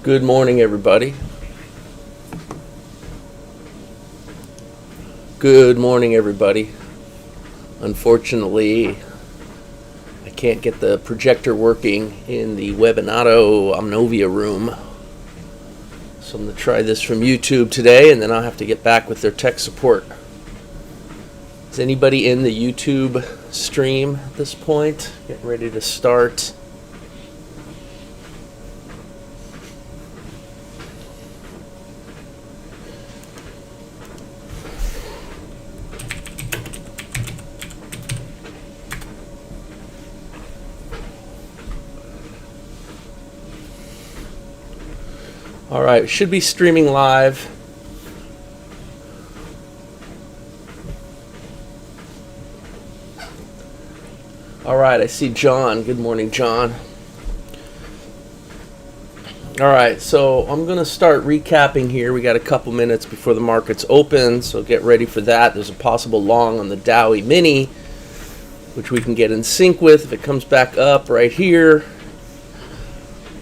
Good morning, everybody. Good morning, everybody. Unfortunately, I can't get the projector working in the Webinato Omnovia room. So I'm going to try this from YouTube today, and then I'll have to get back with their tech support. Is anybody in the YouTube stream at this point? Getting ready to start. All right, should be streaming live. All right, I see John. Good morning, John. All right, so I'm going to start recapping here. We got a couple minutes before the markets open, so get ready for that. There's a possible long on the Dow Mini, which we can get in sync with if it comes back up right here.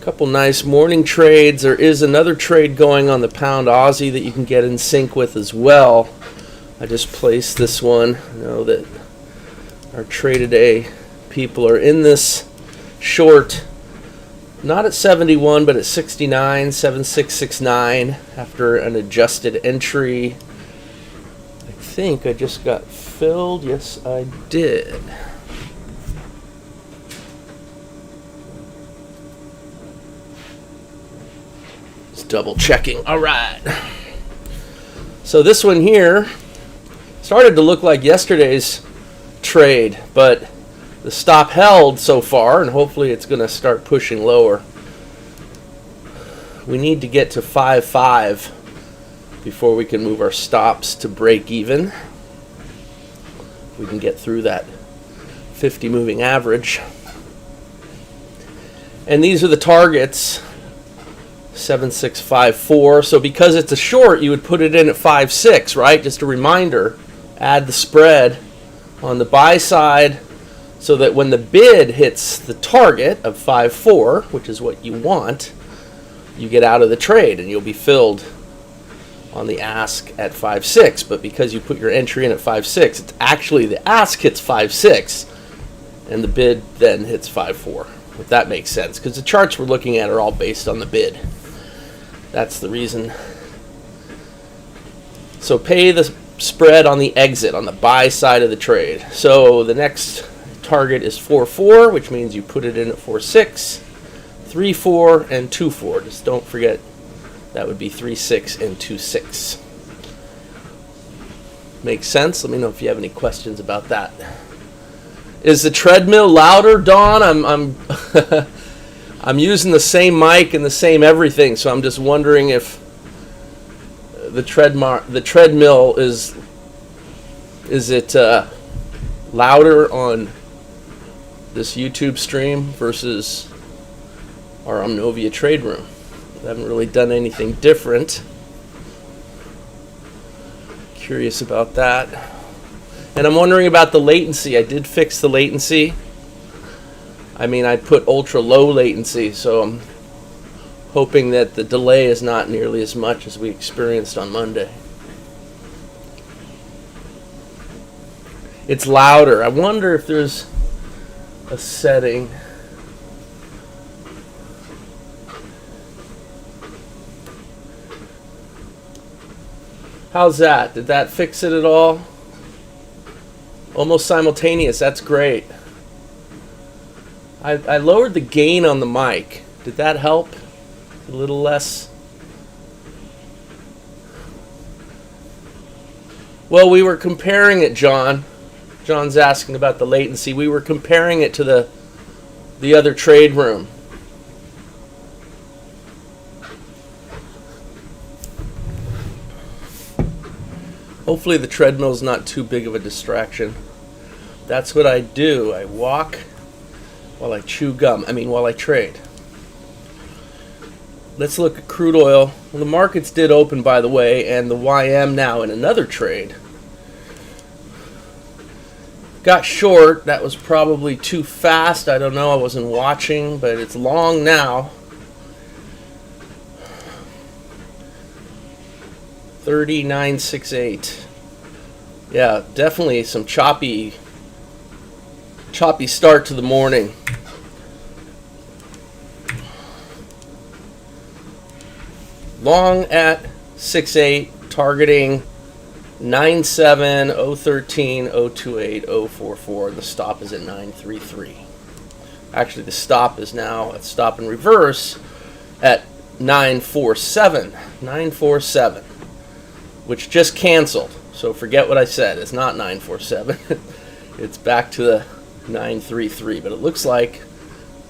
Couple nice morning trades. There is another trade going on the pound Aussie that you can get in sync with as well. I just placed this one. I know that our trade today people are in this short, not at 71 but at 69, 7669 after an adjusted entry. I think I just got filled. Yes, I did. Double checking. All right. So this one here started to look like yesterday's trade, but the stop held so far, and hopefully it's going to start pushing lower. We need to get to 5.5 before we can move our stops to break even. We can get through that 50 moving average. And these are the targets. 7654. So because it's a short, you would put it in at 5.6, right? Just a reminder. Add the spread on the buy side so that when the bid hits the target of 5.4, which is what you want, you get out of the trade and you'll be filled on the ask at 5.6. But because you put your entry in at 5.6, it's actually the ask hits 5.6 and the bid then hits 5.4. If that makes sense, because the charts we're looking at are all based on the bid. That's the reason. So pay the spread on the exit, on the buy side of the trade. So the next target is 4.4, which means you put it in at 4.6, 3.4, and 2.4. Just don't forget that would be 3.6 and 2.6. Makes sense? Let me know if you have any questions about that. Is the treadmill louder, Dawn? I'm using the same mic and the same everything, so I'm just wondering if the treadmill is it louder on this YouTube stream versus our Omnovia trade room. I haven't really done anything different. Curious about that. And I'm wondering about the latency. I did fix the latency. I mean, I put ultra low latency, so I'm hoping that the delay is not nearly as much as we experienced on Monday. It's louder. I wonder if there's a setting. How's that? Did that fix it at all? Almost simultaneous. That's great. I lowered the gain on the mic. Did that help? A little less? Well, we were comparing it, John. John's asking about the latency. We were comparing it to the other trade room. Hopefully the treadmill's not too big of a distraction. That's what I do. I walk while I chew gum. While I trade. Let's look at crude oil. Well, the markets did open, by the way, and the YM now in another trade. Got short. That was probably too fast. I don't know. I wasn't watching, but it's long now. 39.68. Yeah, definitely some choppy start to the morning. Long at 6.8, targeting 9.7, 0.13, 0.28, 0.44. The stop is at 9.33. Actually, the stop is now at stop in reverse at 9.47. 9.47, which just canceled. So forget what I said. It's not 9.47. It's back to the 9.33. But it looks like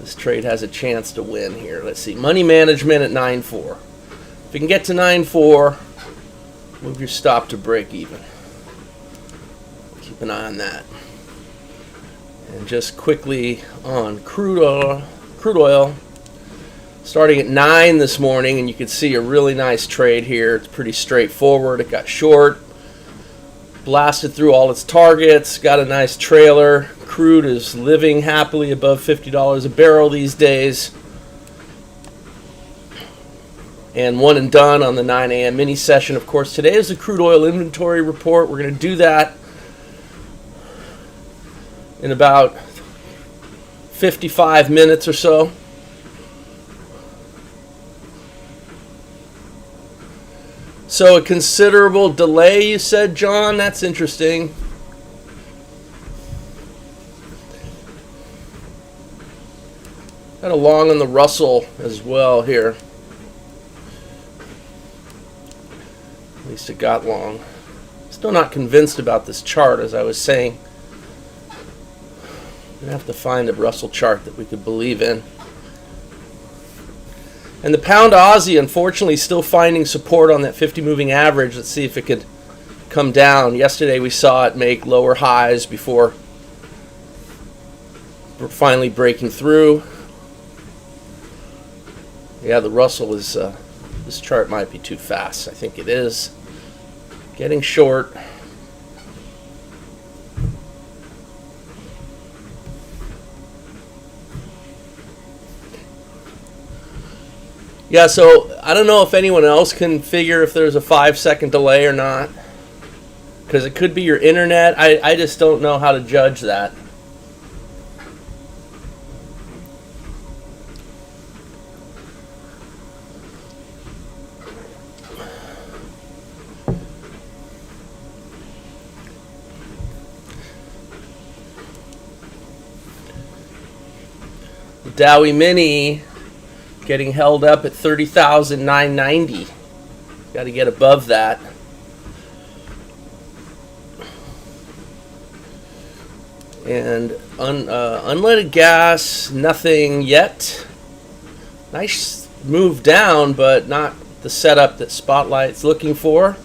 this trade has a chance to win here. Let's see. Money management at 9.4. If you can get to 9.4, move your stop to break even. Keep an eye on that. And just quickly on crude oil, starting at 9 this morning, and you can see a really nice trade here. It's pretty straightforward. It got short, blasted through all its targets, got a nice trailer. Crude is living happily above $50 a barrel these days. And one and done on the 9 a.m. mini session. Of course, today is the crude oil inventory report. We're going to do that in about 55 minutes or so. So a considerable delay, you said, John? That's interesting. Got a long on the Russell as well here. At least it got long. Still not convinced about this chart, as I was saying. I'm going to have to find a Russell chart that we could believe in. And the pound Aussie, unfortunately, still finding support on that 50 moving average. Let's see if it could come down. Yesterday we saw it make lower highs before we're finally breaking through. Yeah, the Russell is, this chart might be too fast. I think it is. Getting short. Yeah, so I don't know if anyone else can figure if there's a 5-second delay or not. Because it could be your internet. I just don't know how to judge that. The Dowie Mini getting held up at 30,990. Got to get above that. And unleaded gas, nothing yet. Nice move down, but not the setup that Spotlight's looking for.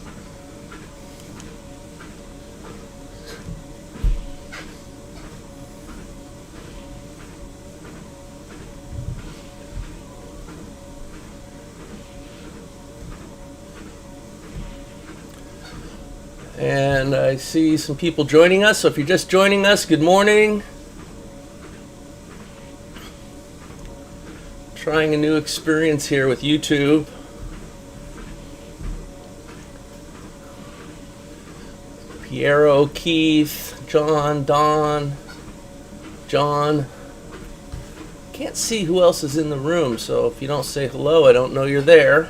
And I see some people joining us. So if you're just joining us, good morning. Trying a new experience here with YouTube. Piero, Keith, John, Don, John. Can't see who else is in the room, so if you don't say hello, I don't know you're there.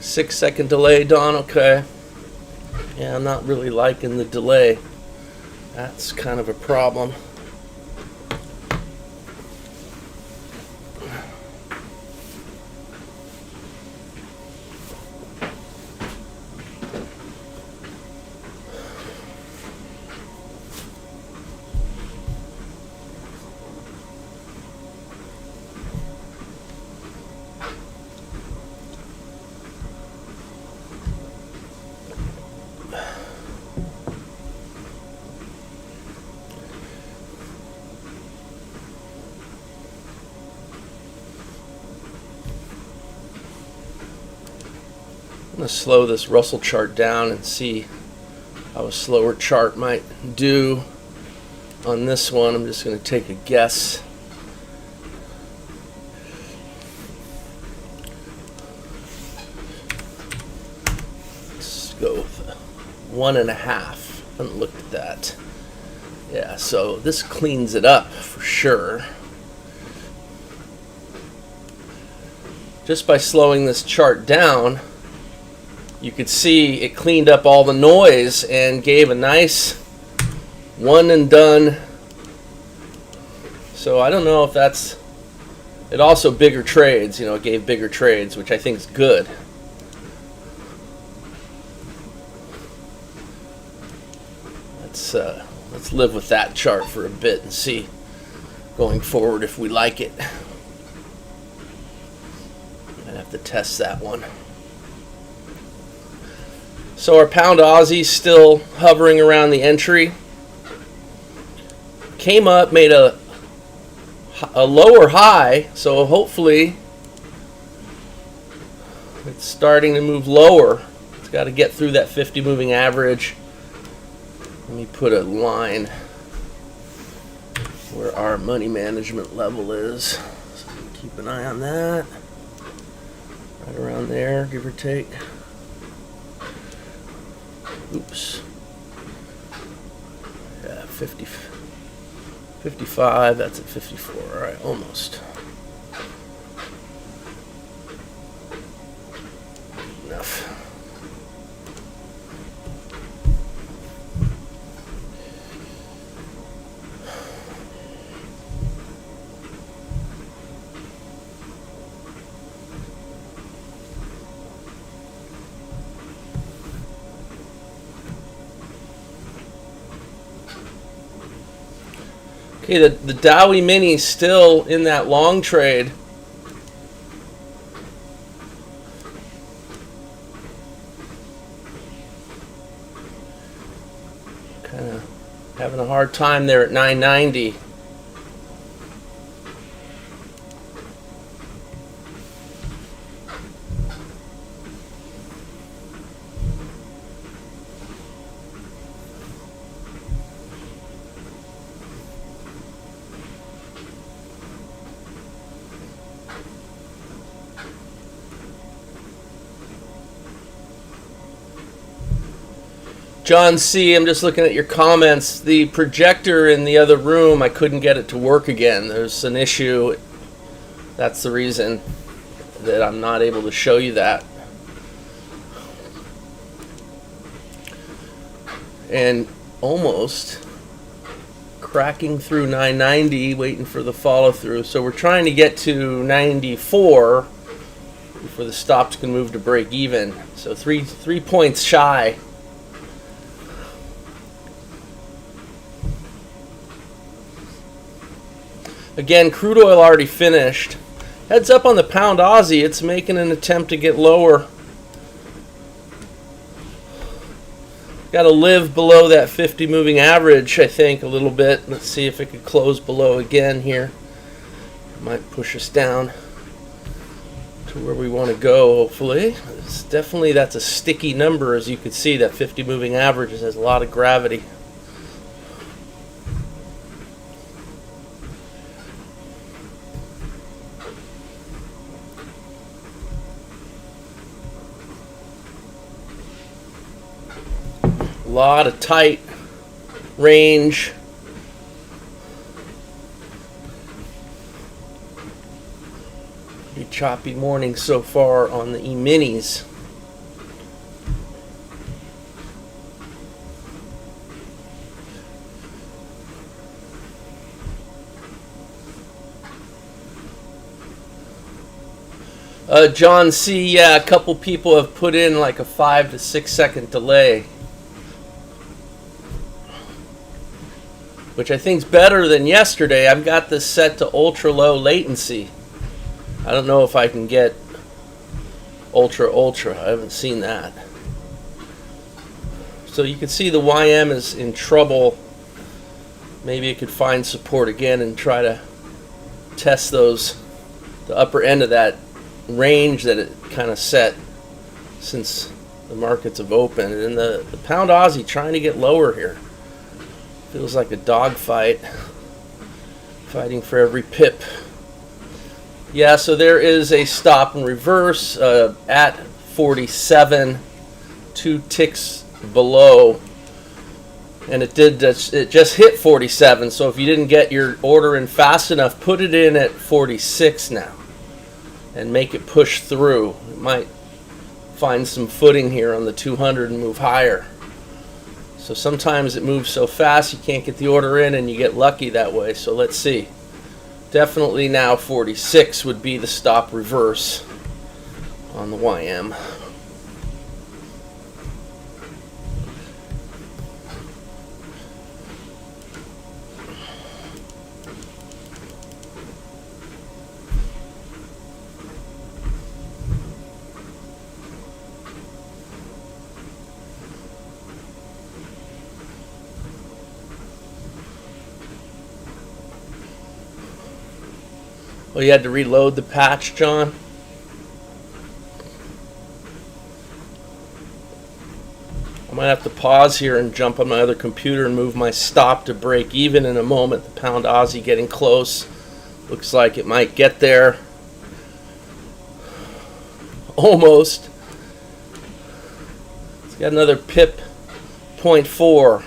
Six-second delay, Don. Okay. Yeah, I'm not really liking the delay. That's kind of a problem. I'm going to slow this Russell chart down and see how a slower chart might do. on this one. I'm just going to take a guess. Let's go with 1.5. I haven't looked at that. Yeah, so this cleans it up for sure. Just by slowing this chart down, you could see it cleaned up all the noise and gave a nice one and done. So I don't know if that's it. Also bigger trades, it gave bigger trades, which I think is good. Let's live with that chart for a bit and see going forward if we like it. I'd have to test that one. So our pound Aussie still hovering around the entry. Came up, made a lower high, so hopefully it's starting to move lower. It's got to get through that 50 moving average. Let me put a line where our money management level is. So keep an eye on that. Right around there, give or take. Oops. Yeah, 55, that's at 54. All right, almost. Enough. Okay, the Dowie Mini still in that long trade. Kind of having a hard time there at 990. John C., I'm just looking at your comments. The projector in the other room, I couldn't get it to work again. There's an issue. That's the reason that I'm not able to show you that. And almost cracking through 990, waiting for the follow through. So we're trying to get to 94 before the stops can move to break even. So three points shy. Again, crude oil already finished. Heads up on the pound Aussie. It's making an attempt to get lower. Got to live below that 50 moving average, I think, a little bit. Let's see if it could close below again here. Might push us down to where we want to go, hopefully. It's definitely, that's a sticky number, as you can see. That 50 moving average has a lot of gravity. A lot of tight range. Pretty choppy morning so far on the E-minis. John C., yeah, a couple people have put in like a 5 to 6 second delay, which I think is better than yesterday. I've got this set to ultra low latency. I don't know if I can get ultra. I haven't seen that. So you can see the YM is in trouble. Maybe it could find support again and try to test the upper end of that range that it kind of set since the markets have opened. And the pound Aussie trying to get lower here. Feels like a dogfight, fighting for every pip. Yeah, so there is a stop and reverse at 47, 2 ticks below, and it just hit 47. So if you didn't get your order in fast enough, put it in at 46 now and make it push through. It might find some footing here on the 200 and move higher. So sometimes it moves so fast you can't get the order in, and you get lucky that way. So let's see. Definitely now 46 would be the stop reverse on the YM. Oh, you had to reload the patch, John? I might have to pause here and jump on my other computer and move my stop to break even in a moment. The pound Aussie getting close. Looks like it might get there. Almost. It's got another pip 0.4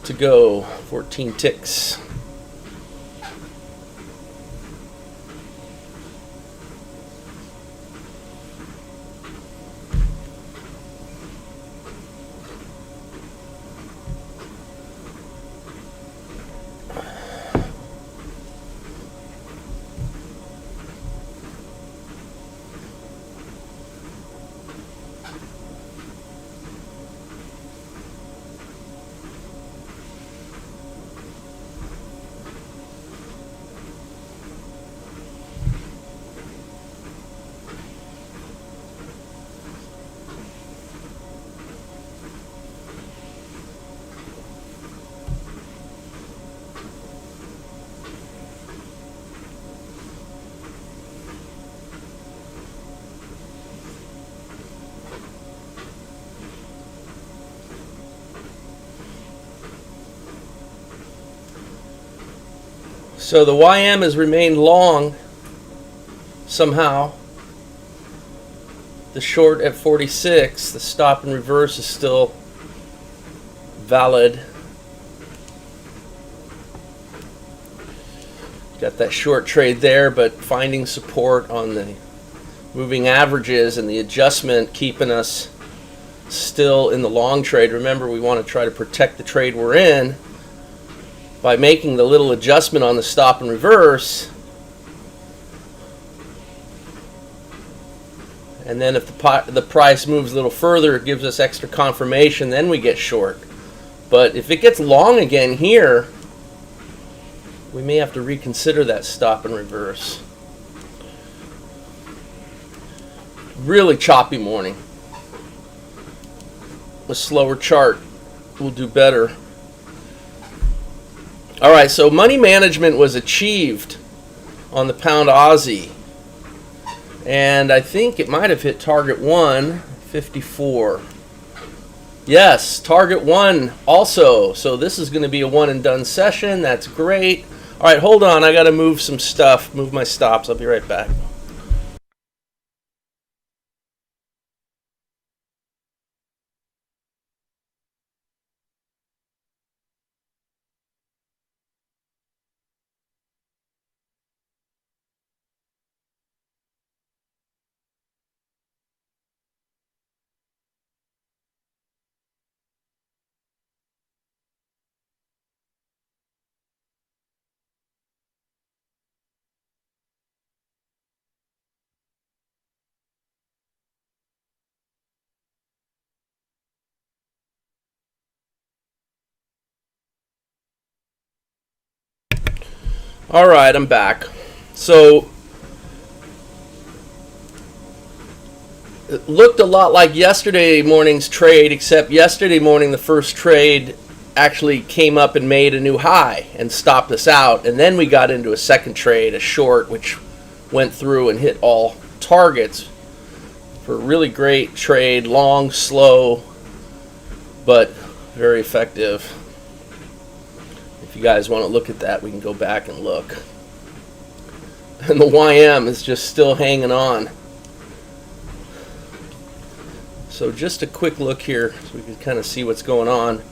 to go. 14 ticks. So the YM has remained long somehow. The short at 46, the stop and reverse is still valid. Got that short trade there, but finding support on the moving averages and the adjustment keeping us still in the long trade. Remember, we want to try to protect the trade we're in by making the little adjustment on the stop and reverse. And then if the price moves a little further, it gives us extra confirmation, then we get short. But if it gets long again here, we may have to reconsider that stop and reverse. Really choppy morning. A slower chart will do better. All right, so money management was achieved on the pound Aussie. And I think it might have hit target 1, 54. Yes, target 1 also. So this is going to be a one and done session. That's great. All right, hold on. I got to move some stuff, move my stops. I'll be right back. All right, I'm back. So it looked a lot like yesterday morning's trade, except yesterday morning the first trade actually came up and made a new high and stopped us out. And then we got into a second trade, a short, which went through and hit all targets for a really great trade, long, slow, but very effective. If you guys want to look at that, we can go back and look. And the YM is just still hanging on. So just a quick look here so we can kind of see what's going on.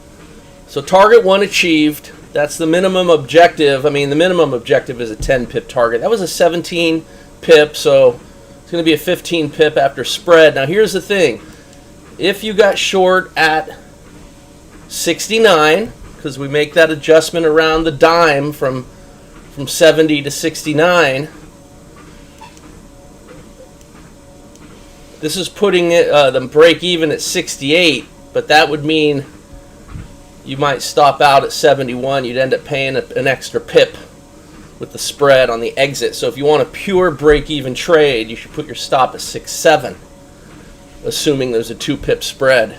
So target 1 achieved. That's the minimum objective. I mean, the minimum objective is a 10 pip target. That was a 17 pip, so it's going to be a 15 pip after spread. Now here's the thing. If you got short at 69, because we make that adjustment around the dime from 70 to 69, this is putting it, the break even at 68, but that would mean you might stop out at 71. You'd end up paying an extra pip with the spread on the exit. So if you want a pure break-even trade, you should put your stop at 6.7, assuming there's a 2-pip spread.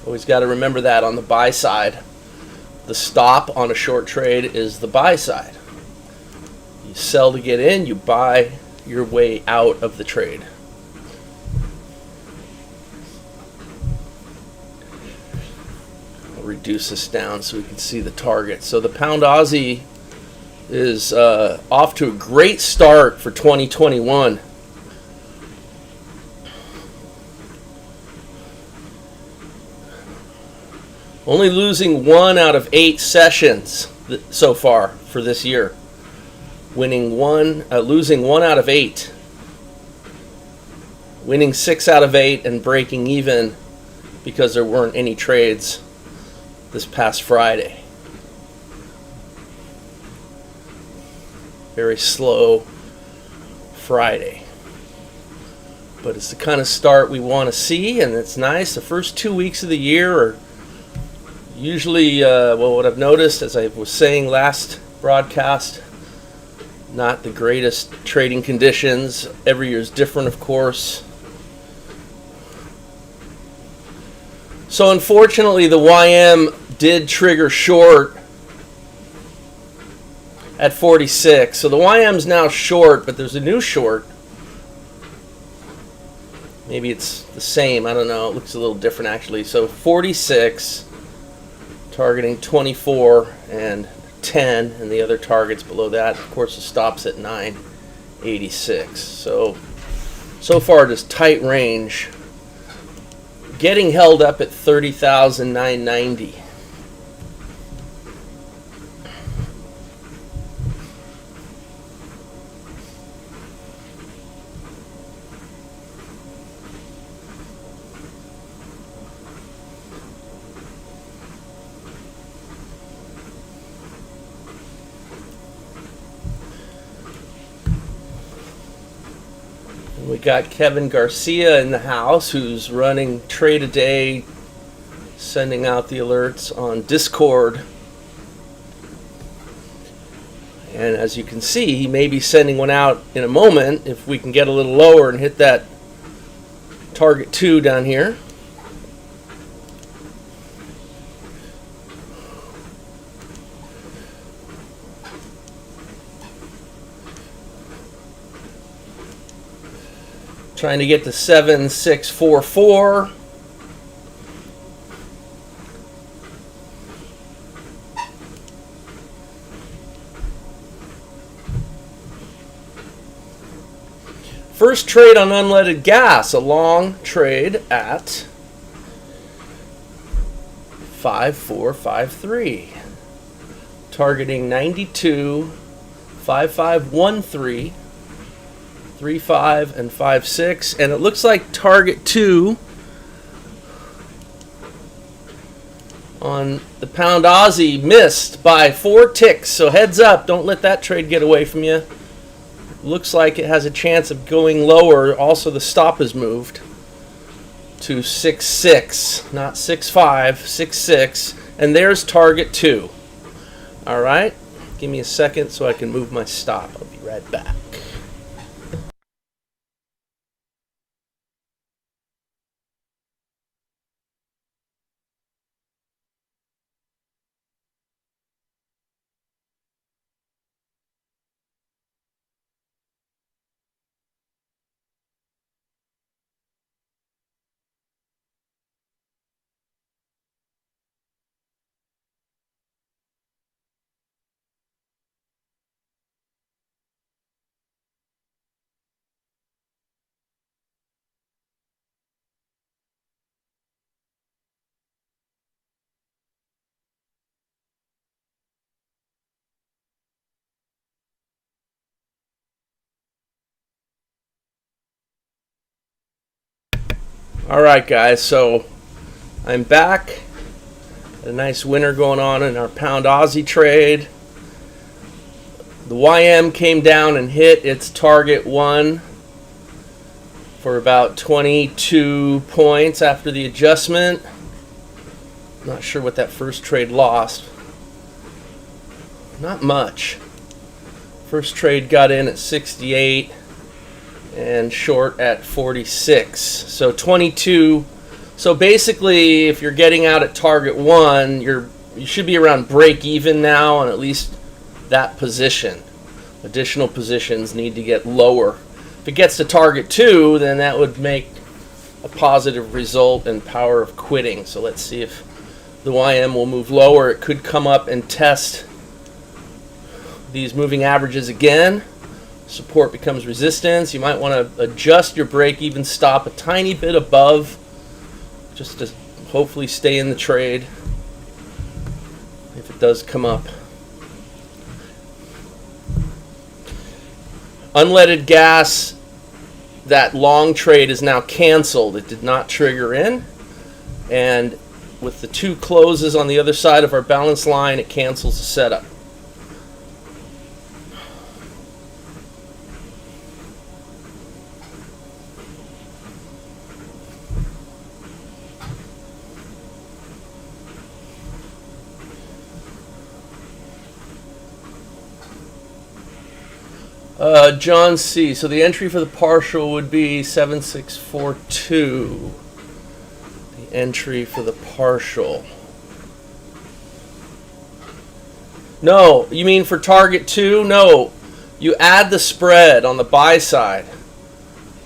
Always got to remember that on the buy side. The stop on a short trade is the buy side. You sell to get in, you buy your way out of the trade. Reduce this down so we can see the target. So the pound Aussie is off to a great start for 2021. Only losing 1 out of 8 sessions so far for this year. Losing 1 out of 8. Winning 6 out of 8 and breaking even because there weren't any trades this past Friday. Very slow Friday. But it's the kind of start we want to see, and it's nice. The first 2 weeks of the year are usually, well, what I've noticed, as I was saying last broadcast, not the greatest trading conditions. Every year is different, of course. So unfortunately, the YM did trigger short at 46. So the YM's now short, but there's a new short. Maybe it's the same. I don't know. It looks a little different, actually. So 46, targeting 24 and 10, and the other targets below that. Of course, the stop's at 986. So far, just tight range. Getting held up at 30,990. We got Kevin Garcia in the house, who's running Trade a Day, sending out the alerts on Discord. And as you can see, he may be sending one out in a moment if we can get a little lower and hit that target 2 down here. Trying to get to 7644. First trade on unleaded gas, a long trade at 5453. Targeting 92, 5513. 3.5 and 5.6, and it looks like target 2 on the pound Aussie missed by 4 ticks. So heads up, don't let that trade get away from you. Looks like it has a chance of going lower. Also, the stop is moved to 6.6, not 6.5, 6.6, and there's target 2. All right, give me a second so I can move my stop. I'll be right back. Alright guys, so I'm back. A nice winner going on in our pound Aussie trade. The YM came down and hit its target 1 for about 22 points after the adjustment. Not sure what that first trade lost. Not much. First trade got in at 68 and short at 46. So 22. So basically, if you're getting out at target 1, you should be around break even now on at least that position. Additional positions need to get lower. If it gets to target 2, then that would make a positive result and power of quitting. So let's see if the YM will move lower. It could come up and test these moving averages again. Support becomes resistance. You might want to adjust your break-even stop a tiny bit above, just to hopefully stay in the trade if it does come up. Unleaded gas, that long trade is now canceled. It did not trigger in, and with the 2 closes on the other side of our balance line, it cancels the setup. John C. So the entry for the partial would be 7642. The entry for the partial. No, you mean for target 2? No, you add the spread on the buy side.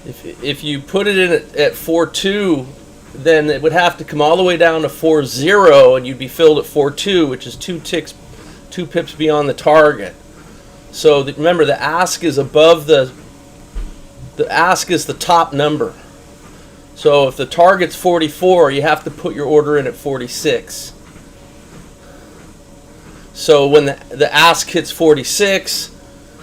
If you put it in at 4.2, then it would have to come all the way down to 4.0, and you'd be filled at 4.2, which is 2 pips beyond the target. So remember, the ask is above the ask is the top number. So if the target's 44, you have to put your order in at 46. So when the ask hits 46,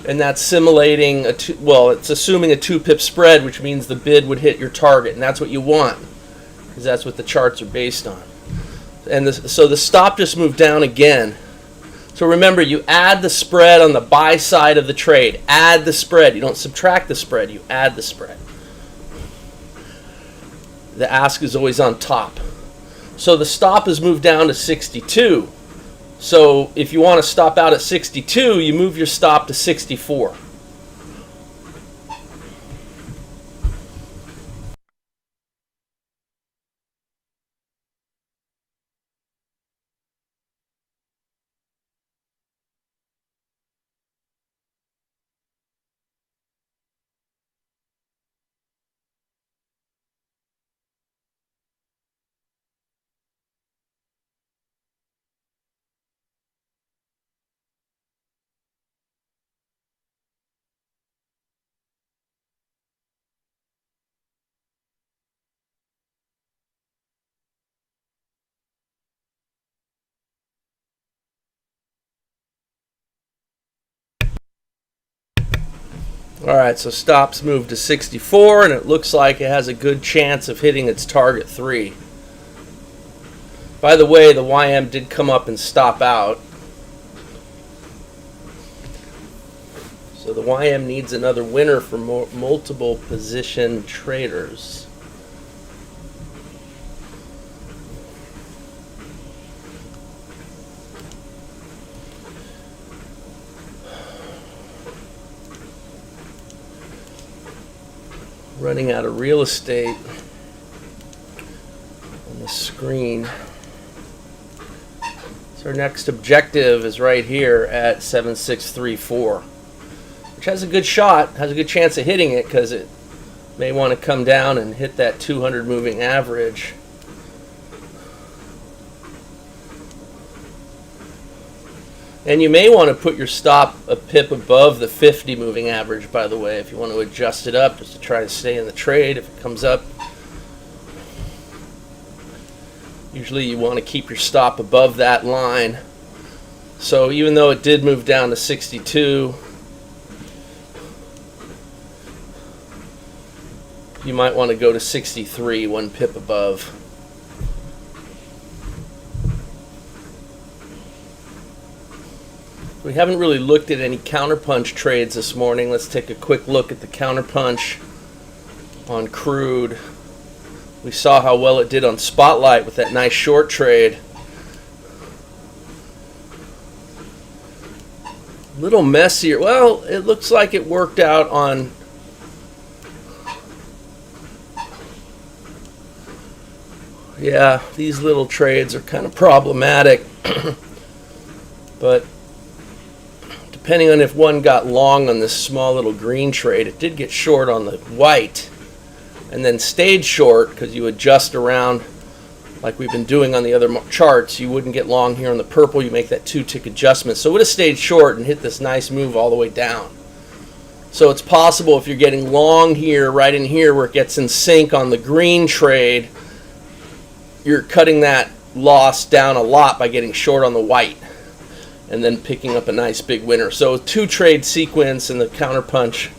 and that's simulating it's assuming a 2 pip spread, which means the bid would hit your target, and that's what you want, because that's what the charts are based on. And so the stop just moved down again. So remember, you add the spread on the buy side of the trade. Add the spread. You don't subtract the spread. You add the spread. The ask is always on top. So the stop has moved down to 62. So if you want to stop out at 62, you move your stop to 64. Alright, so stops moved to 64, and it looks like it has a good chance of hitting its target 3. By the way, the YM did come up and stop out. So the YM needs another winner for multiple position traders. Running out of real estate on the screen. So our next objective is right here at 7634, which has a good shot, has a good chance of hitting it, because it may want to come down and hit that 200 moving average. And you may want to put your stop a pip above the 50 moving average, by the way, if you want to adjust it up just to try to stay in the trade if it comes up. Usually you want to keep your stop above that line. So even though it did move down to 62, you might want to go to 63, 1 pip above. We haven't really looked at any counterpunch trades this morning. Let's take a quick look at the counterpunch on crude. We saw how well it did on Spotlight with that nice short trade. A little messier. Well, it looks like it worked out on yeah, these little trades are kind of problematic. But depending on if one got long on this small little green trade, it did get short on the white and then stayed short because you adjust around like we've been doing on the other charts. You wouldn't get long here on the purple. You make that 2-tick adjustment. So it would have stayed short and hit this nice move all the way down. So it's possible if you're getting long here, right in here where it gets in sync on the green trade, you're cutting that loss down a lot by getting short on the white and then picking up a nice big winner. So 2-trade sequence, and the counterpunch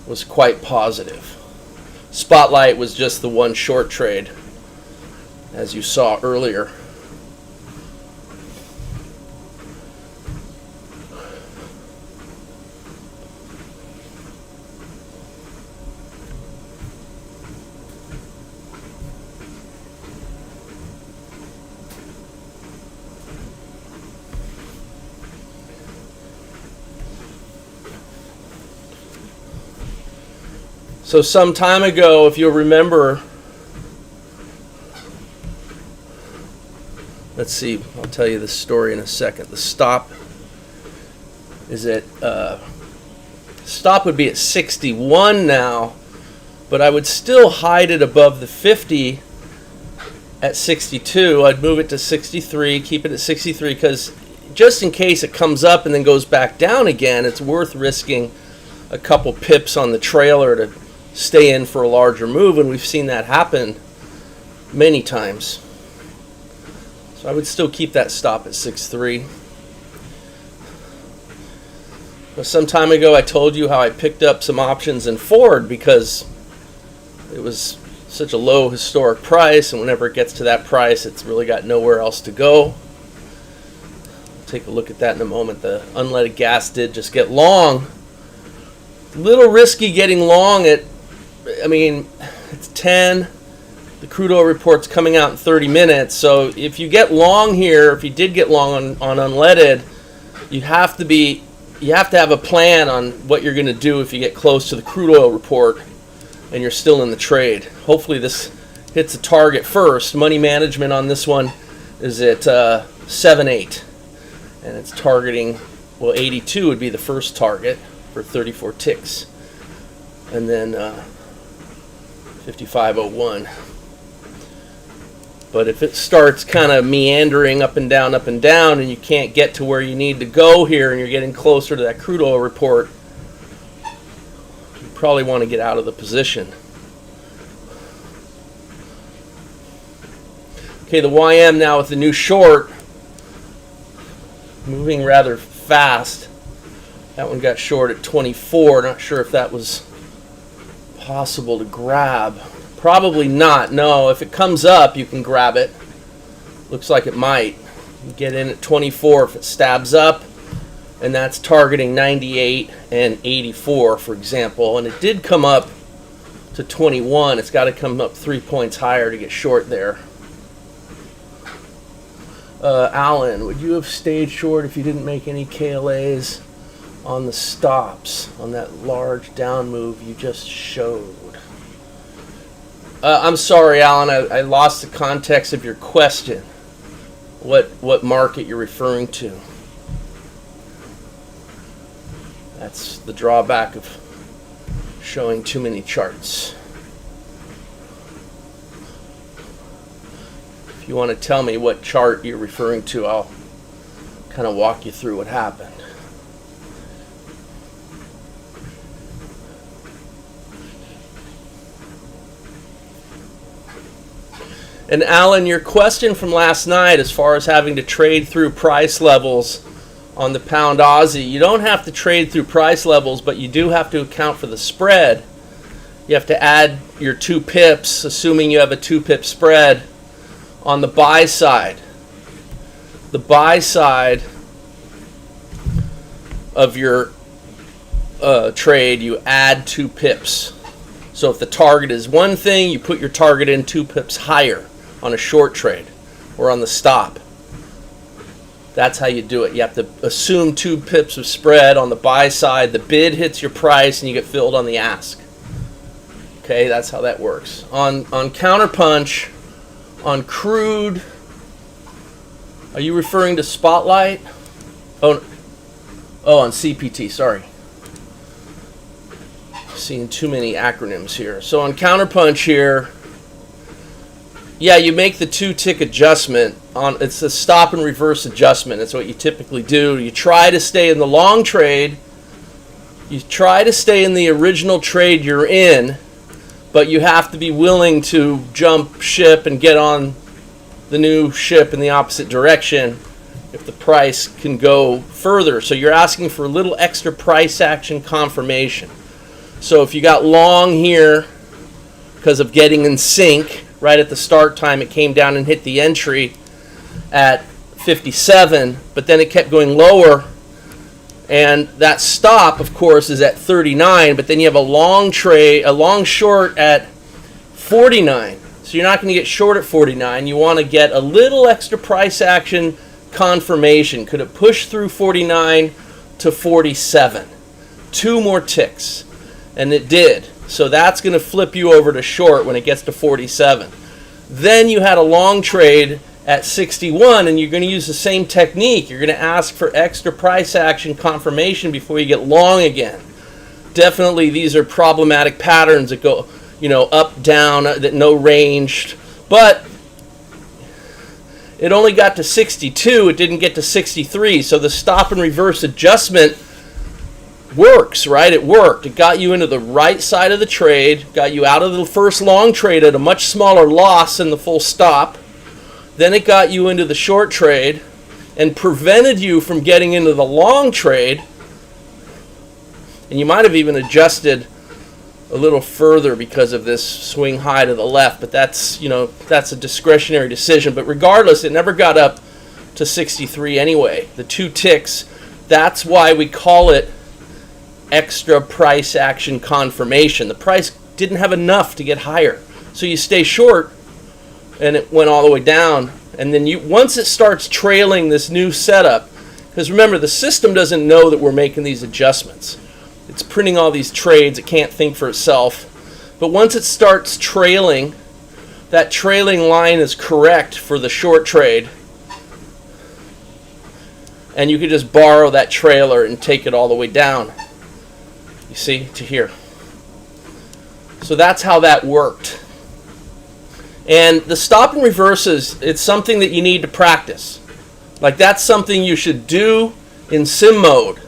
was quite positive. Spotlight was just the 1 short trade, as you saw earlier. So some time ago, if you'll remember, let's see, I'll tell you the story in a second. The stop is at, stop would be at 61 now, but I would still hide it above the 50 at 62. I'd move it to 63, keep it at 63, because just in case it comes up and then goes back down again, it's worth risking a couple pips on the trailer to stay in for a larger move, and we've seen that happen many times. So I would still keep that stop at 6.3. Some time ago I told you how I picked up some options in Ford because it was such a low historic price, and whenever it gets to that price, it's really got nowhere else to go. Take a look at that in a moment. The unleaded gas did just get long. A little risky getting long at, I mean, it's 10. The crude oil report's coming out in 30 minutes. So if you get long here, if you did get long on unleaded, you have to have a plan on what you're going to do if you get close to the crude oil report and you're still in the trade. Hopefully this hits a target first. Money management on this one is at 7.8, and it's targeting, well, 82 would be the first target for 34 ticks, and then 55.01. But if it starts kind of meandering up and down, and you can't get to where you need to go here, and you're getting closer to that crude oil report, you probably want to get out of the position. Okay, the YM now with the new short, moving rather fast. That one got short at 24. Not sure if that was possible to grab. Probably not. No, if it comes up, you can grab it. Looks like it might. You get in at 24 if it stabs up, and that's targeting 98 and 84, for example. And it did come up to 21. It's got to come up 3 points higher to get short there. Alan, would you have stayed short if you didn't make any KLAs on the stops on that large down move you just showed? I'm sorry, Alan, I lost the context of your question. What market you're referring to? That's the drawback of showing too many charts. If you want to tell me what chart you're referring to, I'll kind of walk you through what happened. And Alan, your question from last night as far as having to trade through price levels on the pound Aussie, you don't have to trade through price levels, but you do have to account for the spread. you have to add your 2 pips, assuming you have a 2-pip spread on the buy side. The buy side of your trade, you add 2 pips. So if the target is one thing, you put your target in 2 pips higher on a short trade or on the stop. That's how you do it. You have to assume 2 pips of spread on the buy side. The bid hits your price and you get filled on the ask. Okay, that's how that works. On Counterpunch, on Crude, are you referring to Spotlight? Oh, on CPT, sorry. Seeing too many acronyms here. So on Counterpunch here, yeah, you make the 2-tick adjustment. It's a stop and reverse adjustment. That's what you typically do. You try to stay in the long trade. You try to stay in the original trade you're in, but you have to be willing to jump ship and get on the new ship in the opposite direction if the price can go further. So you're asking for a little extra price action confirmation. So if you got long here because of getting in sync, right at the start time it came down and hit the entry at 57, but then it kept going lower, and that stop of course is at 39, but then you have a long trade, a long short at 49. So you're not going to get short at 49. You want to get a little extra price action confirmation. Could it push through 49 to 47? 2 more ticks, and it did. So that's going to flip you over to short when it gets to 47. Then you had a long trade at 61, and you're going to use the same technique. You're going to ask for extra price action confirmation before you get long again. Definitely these are problematic patterns that go, up, down, that no ranged. But it only got to 62. It didn't get to 63. So the stop and reverse adjustment works, right? It worked. It got you into the right side of the trade, got you out of the first long trade at a much smaller loss than the full stop. Then it got you into the short trade and prevented you from getting into the long trade. And you might have even adjusted a little further because of this swing high to the left, but that's a discretionary decision. But regardless, it never got up to 63 anyway. The 2 ticks, that's why we call it extra price action confirmation. The price didn't have enough to get higher, so you stay short and it went all the way down. And then once it starts trailing this new setup, because remember, the system doesn't know that we're making these adjustments. It's printing all these trades. It can't think for itself. But once it starts trailing, that trailing line is correct for the short trade, and you could just borrow that trailer and take it all the way down, you see, to here. So that's how that worked. And the stop and reverses, it's something that you need to practice. Like, that's something you should do in sim mode.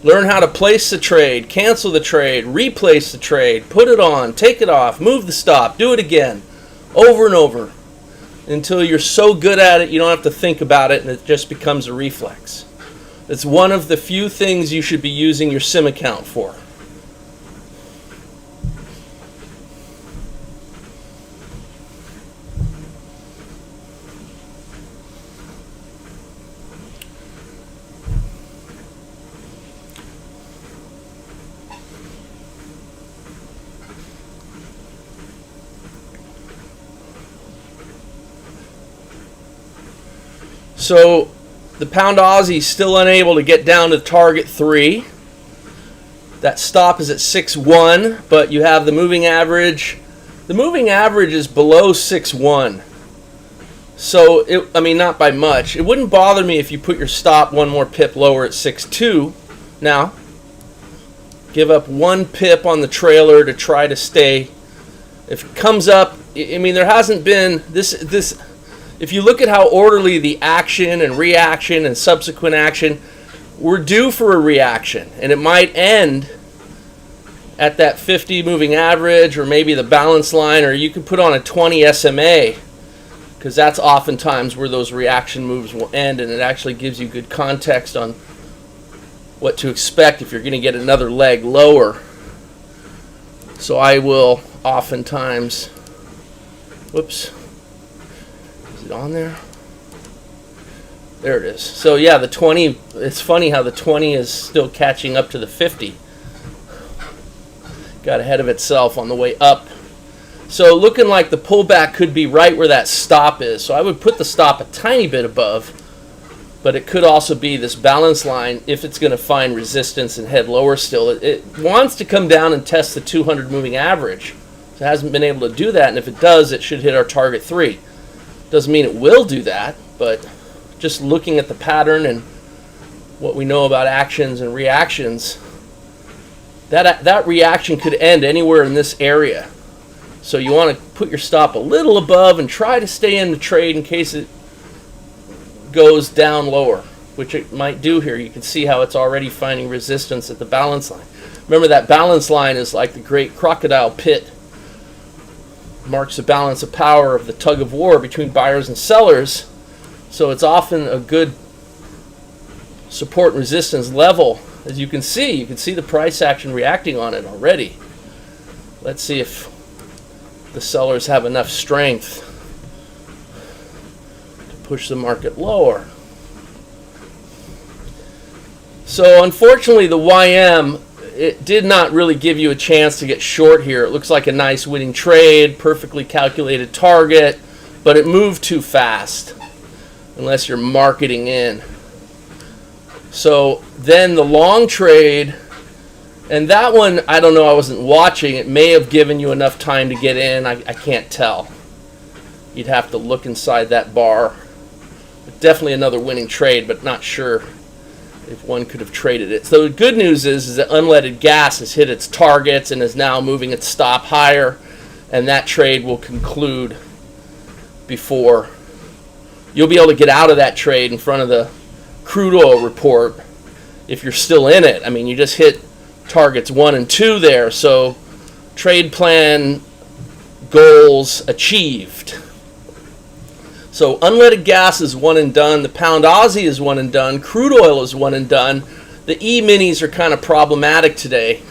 Learn how to place the trade, cancel the trade, replace the trade, put it on, take it off, move the stop, do it again, over and over, until you're so good at it you don't have to think about it and it just becomes a reflex. It's one of the few things you should be using your sim account for. So the pound Aussie is still unable to get down to target 3. That stop is at 6.1, but you have the moving average. The moving average is below 6.1. So, not by much. It wouldn't bother me if you put your stop one more pip lower at 6.2. Now, give up 1 pip on the trailer to try to stay. If it comes up, there hasn't been this. If you look at how orderly the action and reaction and subsequent action, we're due for a reaction, and it might end at that 50 moving average or maybe the balance line, or you could put on a 20 SMA, because that's oftentimes where those reaction moves will end, and it actually gives you good context on what to expect if you're going to get another leg lower. So I will oftentimes, whoops, is it on there? There it is. So yeah, the 20, it's funny how the 20 is still catching up to the 50. Got ahead of itself on the way up. So looking like the pullback could be right where that stop is. So I would put the stop a tiny bit above, but it could also be this balance line if it's going to find resistance and head lower still. It wants to come down and test the 200 moving average. So it hasn't been able to do that, and if it does, it should hit our target 3. Doesn't mean it will do that, but just looking at the pattern and what we know about actions and reactions, that reaction could end anywhere in this area. So you want to put your stop a little above and try to stay in the trade in case it goes down lower, which it might do here. You can see how it's already finding resistance at the balance line. Remember, that balance line is like the great crocodile pit. Marks the balance of power of the tug of war between buyers and sellers. So it's often a good support and resistance level. As you can see the price action reacting on it already. Let's see if the sellers have enough strength to push the market lower. So unfortunately, the YM, it did not really give you a chance to get short here. It looks like a nice winning trade, perfectly calculated target, but it moved too fast unless you're marketing in. So then the long trade, and that one, I don't know, I wasn't watching. It may have given you enough time to get in. I can't tell. You'd have to look inside that bar. But definitely another winning trade, but not sure if one could have traded it. So the good news is that unleaded gas has hit its targets and is now moving its stop higher, and that trade will conclude before you'll be able to get out of that trade in front of the crude oil report if you're still in it. I mean, you just hit targets 1 and 2 there, so trade plan goals achieved. So unleaded gas is one and done. The pound Aussie is one and done. Crude oil is one and done. The E-minis are kind of problematic today.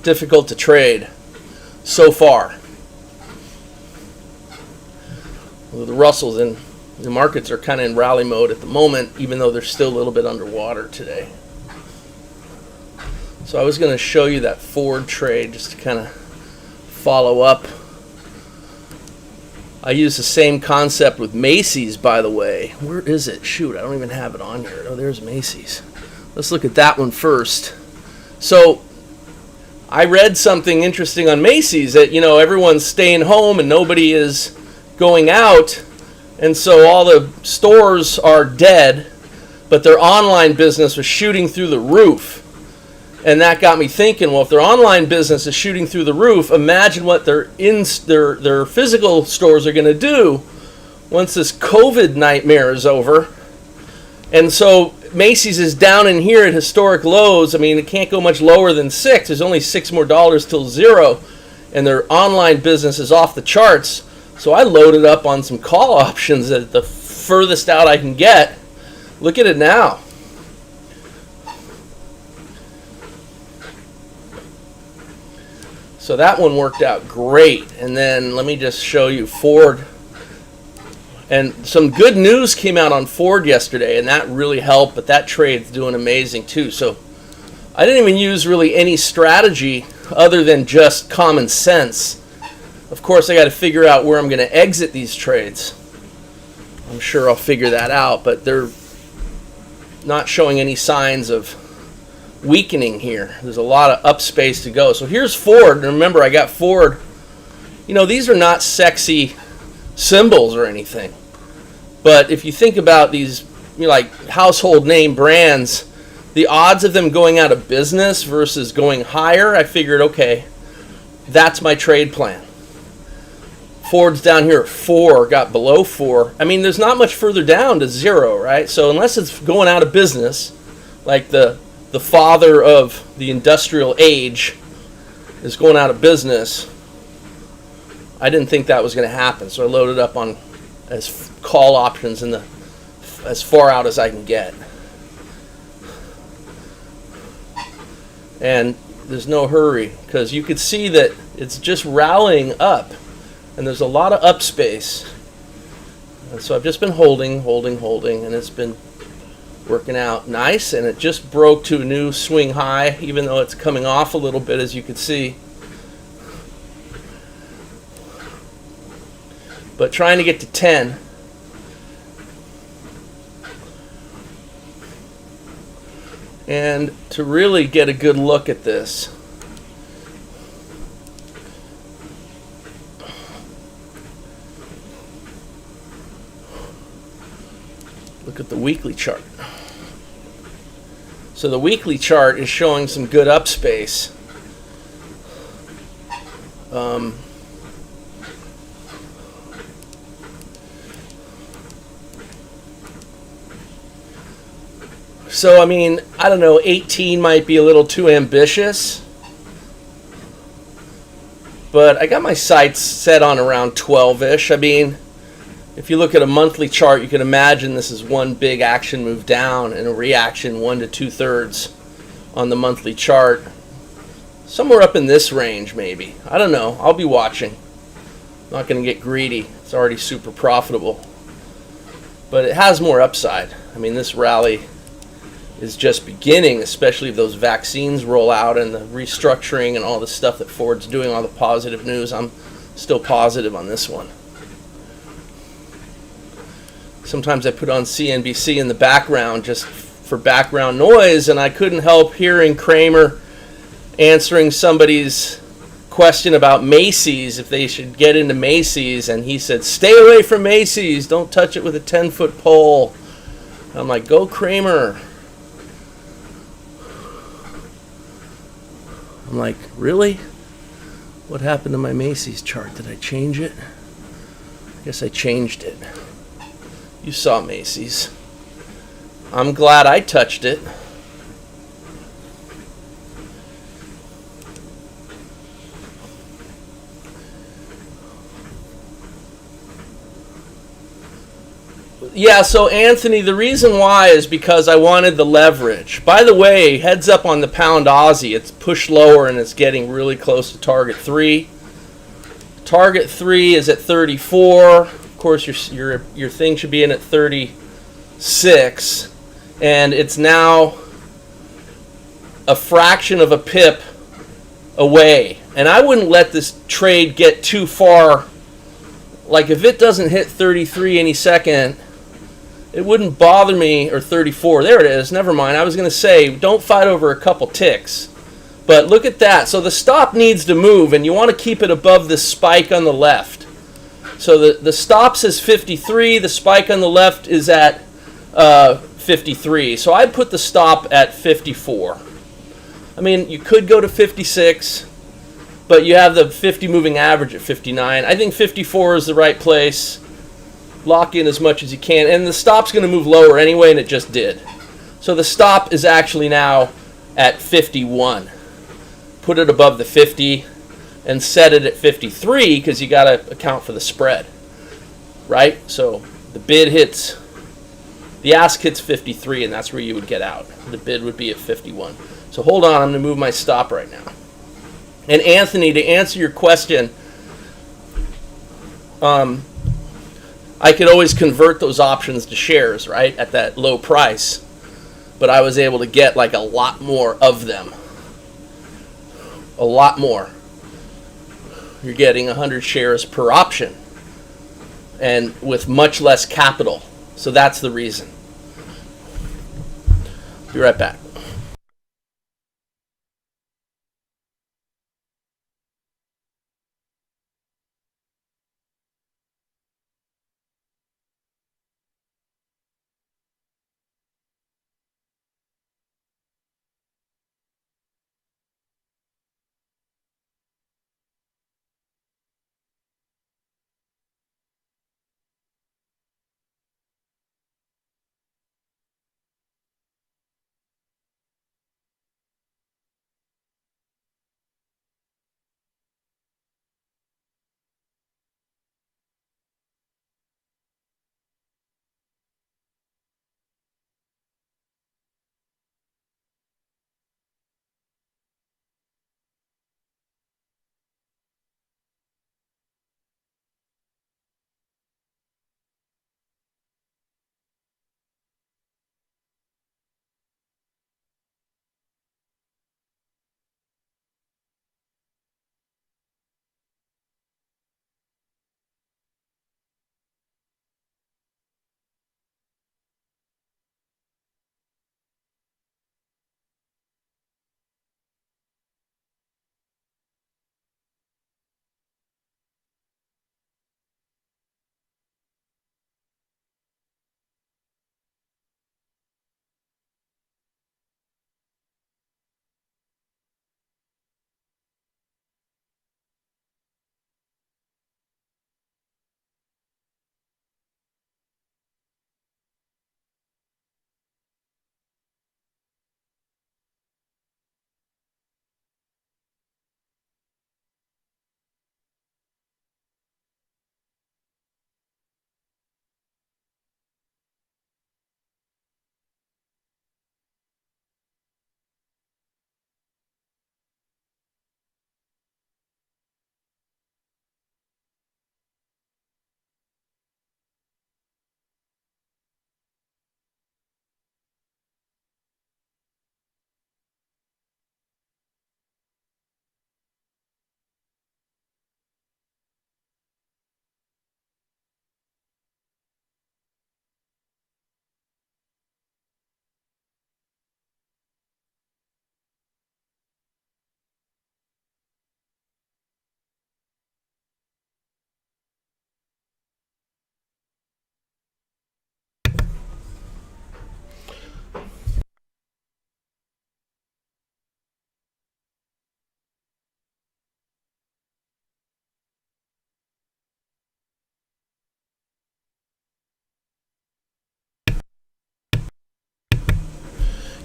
Difficult to trade so far. Well, the Russells and the markets are kind of in rally mode at the moment, even though they're still a little bit underwater today. So I was going to show you that Ford trade just to kind of follow up. I use the same concept with Macy's, by the way. Where is it? Shoot, I don't even have it on here. Oh, there's Macy's. Let's look at that one first. So I read something interesting on Macy's that, everyone's staying home and nobody is going out. And so all the stores are dead, but their online business was shooting through the roof. And that got me thinking, well, if their online business is shooting through the roof, imagine what their physical stores are going to do once this COVID nightmare is over. And so Macy's is down in here at historic lows. I mean, it can't go much lower than 6. There's only $6 more till 0. And their online business is off the charts. So I loaded up on some call options at the furthest out I can get. Look at it now. So that one worked out great. And then let me just show you Ford. And some good news came out on Ford yesterday, and that really helped, but that trade's doing amazing too. So I didn't even use really any strategy other than just common sense. Of course, I got to figure out where I'm going to exit these trades. I'm sure I'll figure that out, but they're not showing any signs of weakening here. There's a lot of up space to go. So here's Ford. And remember, I got Ford. These are not sexy symbols or anything. But if you think about these, like household name brands, the odds of them going out of business versus going higher, I figured, okay, that's my trade plan. Ford's down here at 4, got below 4. I mean, there's not much further down to 0, right? So unless it's going out of business, like the father of the industrial age is going out of business, I didn't think that was going to happen. So I loaded up on as call options in as far out as I can get. And there's no hurry, because you could see that it's just rallying up, and there's a lot of up space. And so I've just been holding, and it's been working out nice, and it just broke to a new swing high, even though it's coming off a little bit, as you can see. But trying to get to 10. And to really get a good look at this, look at the weekly chart. So the weekly chart is showing some good up space. So, I mean, I don't know, 18 might be a little too ambitious. But I got my sights set on around 12-ish. I mean, if you look at a monthly chart, you can imagine this is one big action move down and a reaction 1 to 2/3 on the monthly chart. Somewhere up in this range, maybe. I don't know. I'll be watching. I'm not going to get greedy. It's already super profitable. But it has more upside. I mean, this rally is just beginning, especially if those vaccines roll out and the restructuring and all the stuff that Ford's doing, all the positive news. I'm still positive on this one. Sometimes I put on CNBC in the background just for background noise, and I couldn't help hearing Kramer answering somebody's question about Macy's, if they should get into Macy's, and he said, stay away from Macy's, don't touch it with a 10-foot pole. And I'm like, go Kramer. I'm like, really? What happened to my Macy's chart? Did I change it? I guess I changed it. You saw Macy's. I'm glad I touched it. Yeah, so Anthony, the reason why is because I wanted the leverage. By the way, heads up on the pound Aussie. It's pushed lower and it's getting really close to target 3. Target 3 is at 34. Of course, your thing should be in at 36. And it's now a fraction of a pip away. And I wouldn't let this trade get too far. Like, if it doesn't hit 33 any second, it wouldn't bother me, or 34. There it is. Never mind. I was going to say, don't fight over a couple ticks. But look at that. So the stop needs to move, and you want to keep it above this spike on the left. So the stop says 53. The spike on the left is at 53. So I'd put the stop at 54. I mean, you could go to 56, but you have the 50 moving average at 59. I think 54 is the right place. Lock in as much as you can, and the stop's going to move lower anyway, and it just did. So the stop is actually now at 51. Put it above the 50 and set it at 53, because you got to account for the spread, right? So the bid hits, the ask hits 53, and that's where you would get out. The bid would be at 51. So hold on, I'm going to move my stop right now. And Anthony, to answer your question, I could always convert those options to shares, right, at that low price. But I was able to get like a lot more of them. A lot more. You're getting 100 shares per option. And with much less capital. So that's the reason. Be right back.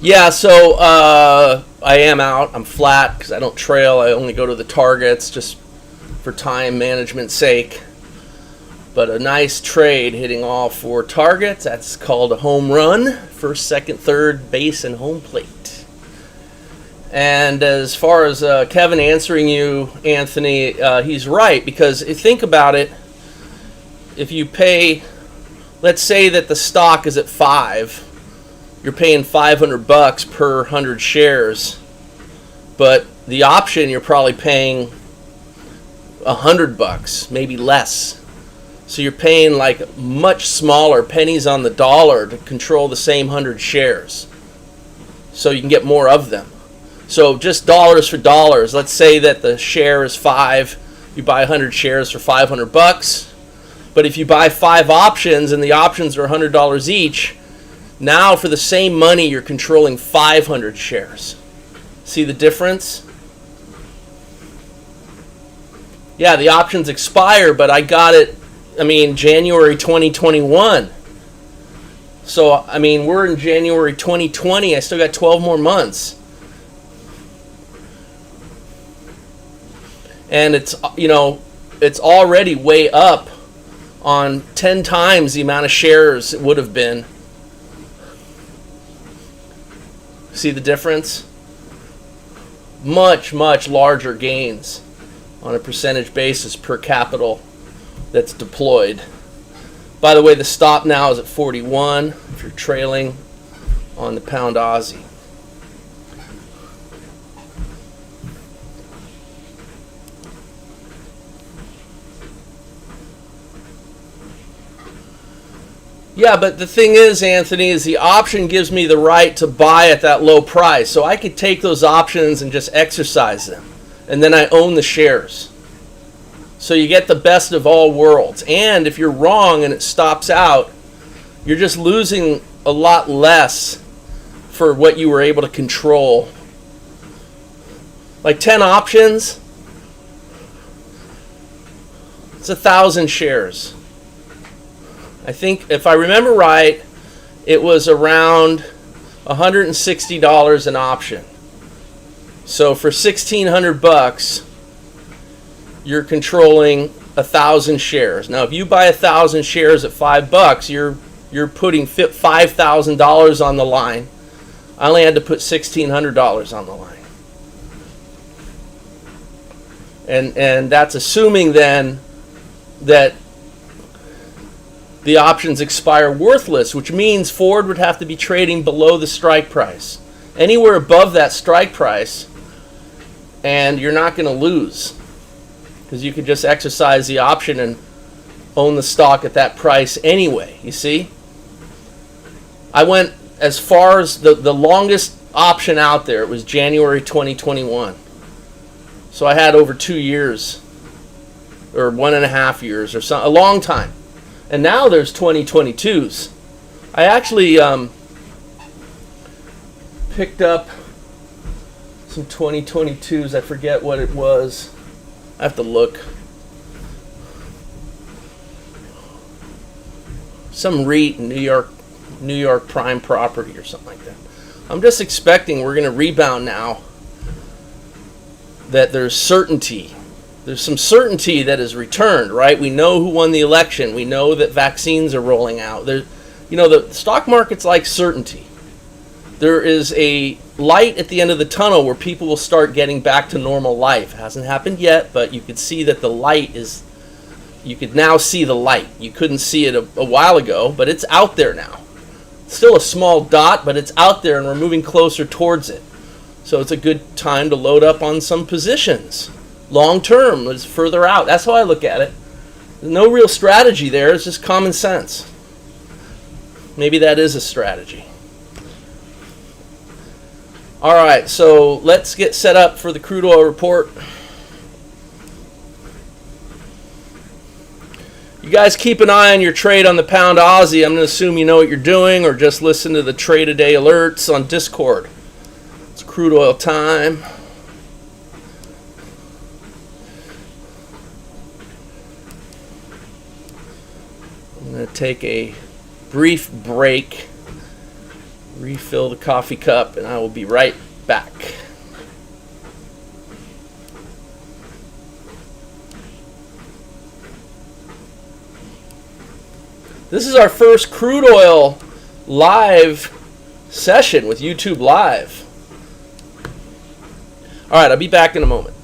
Yeah, so I am out. I'm flat because I don't trail. I only go to the targets just for time management sake. But a nice trade hitting all 4 targets. That's called a home run. First, second, third base, and home plate. And as far as Kevin answering you, Anthony, he's right. Because think about it. If you pay, let's say that the stock is at 5. You're paying $500 per 100 shares, but the option you're probably paying $100, maybe less. So you're paying like much smaller pennies on the dollar to control the same 100 shares. So you can get more of them. So just dollars for dollars. Let's say that the share is 5. You buy 100 shares for $500. But if you buy 5 options and the options are $100 each, now for the same money you're controlling 500 shares. See the difference? Yeah, the options expire, but I got it, January 2021. So, we're in January 2020. I still got 12 more months. And it's already way up on 10 times the amount of shares it would have been. See the difference? Much, much larger gains on a percentage basis per capital that's deployed. By the way, the stop now is at 41 if you're trailing on the pound Aussie. Yeah, but the thing is, Anthony, is the option gives me the right to buy at that low price. So I could take those options and just exercise them. And then I own the shares. So you get the best of all worlds. And if you're wrong and it stops out, you're just losing a lot less for what you were able to control. Like 10 options, it's 1,000 shares. I think, if I remember right, it was around $160 an option. So for $1,600, you're controlling 1,000 shares. Now, if you buy 1,000 shares at $5, you're putting $5,000 on the line. I only had to put $1,600 on the line. And that's assuming then that the options expire worthless, which means Ford would have to be trading below the strike price. Anywhere above that strike price, and you're not going to lose, because you could just exercise the option and own the stock at that price anyway, you see? I went as far as the longest option out there. It was January 2021. So I had over 2 years, or 1.5 years, or a long time. And now there's 2022s. I actually picked up some 2022s. I forget what it was. I have to look. Some REIT in New York prime property or something like that. I'm just expecting we're going to rebound now. That there's certainty. There's some certainty that is returned, right? We know who won the election. We know that vaccines are rolling out. The stock market's like certainty. There is a light at the end of the tunnel where people will start getting back to normal life. It hasn't happened yet, but you could see that the light is, you could now see the light. You couldn't see it a while ago, but it's out there now. It's still a small dot, but it's out there and we're moving closer towards it. So it's a good time to load up on some positions. Long term, it's further out. That's how I look at it. There's no real strategy there. It's just common sense. Maybe that is a strategy. All right, so let's get set up for the crude oil report. You guys keep an eye on your trade on the pound Aussie. I'm going to assume you know what you're doing, or just listen to the trade a day alerts on Discord. It's crude oil time. I'm going to take a brief break refill the coffee cup, and I will be right back. This is our first crude oil live session with YouTube Live. All right, I'll be back in a moment.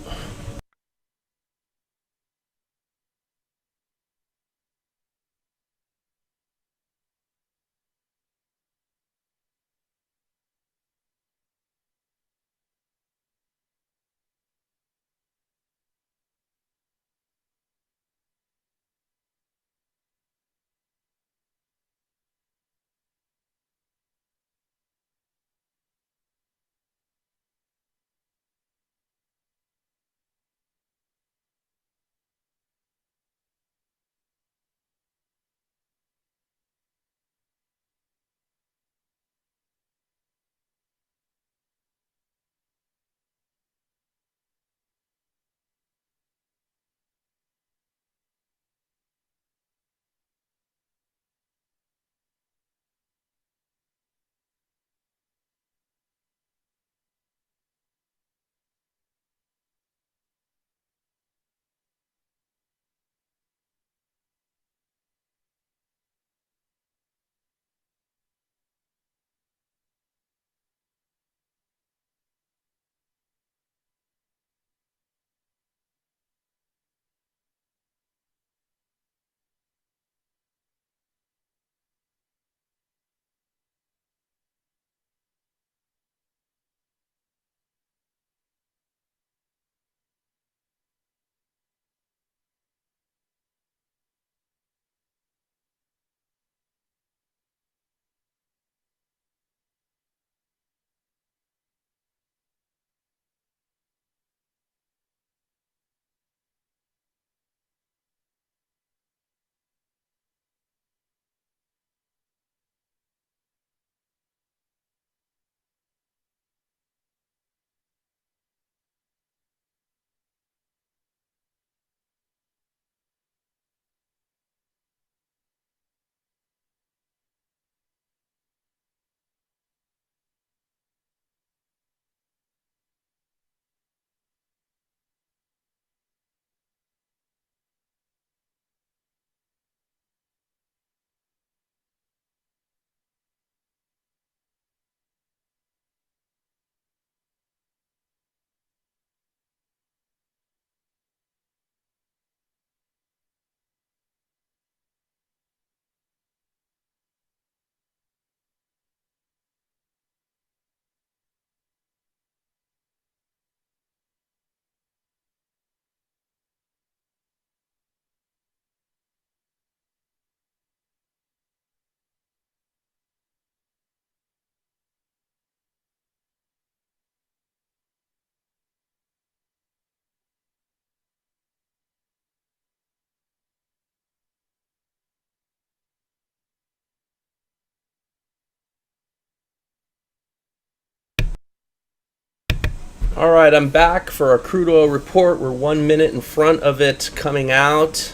All right, I'm back for our crude oil report. We're 1 minute in front of it coming out.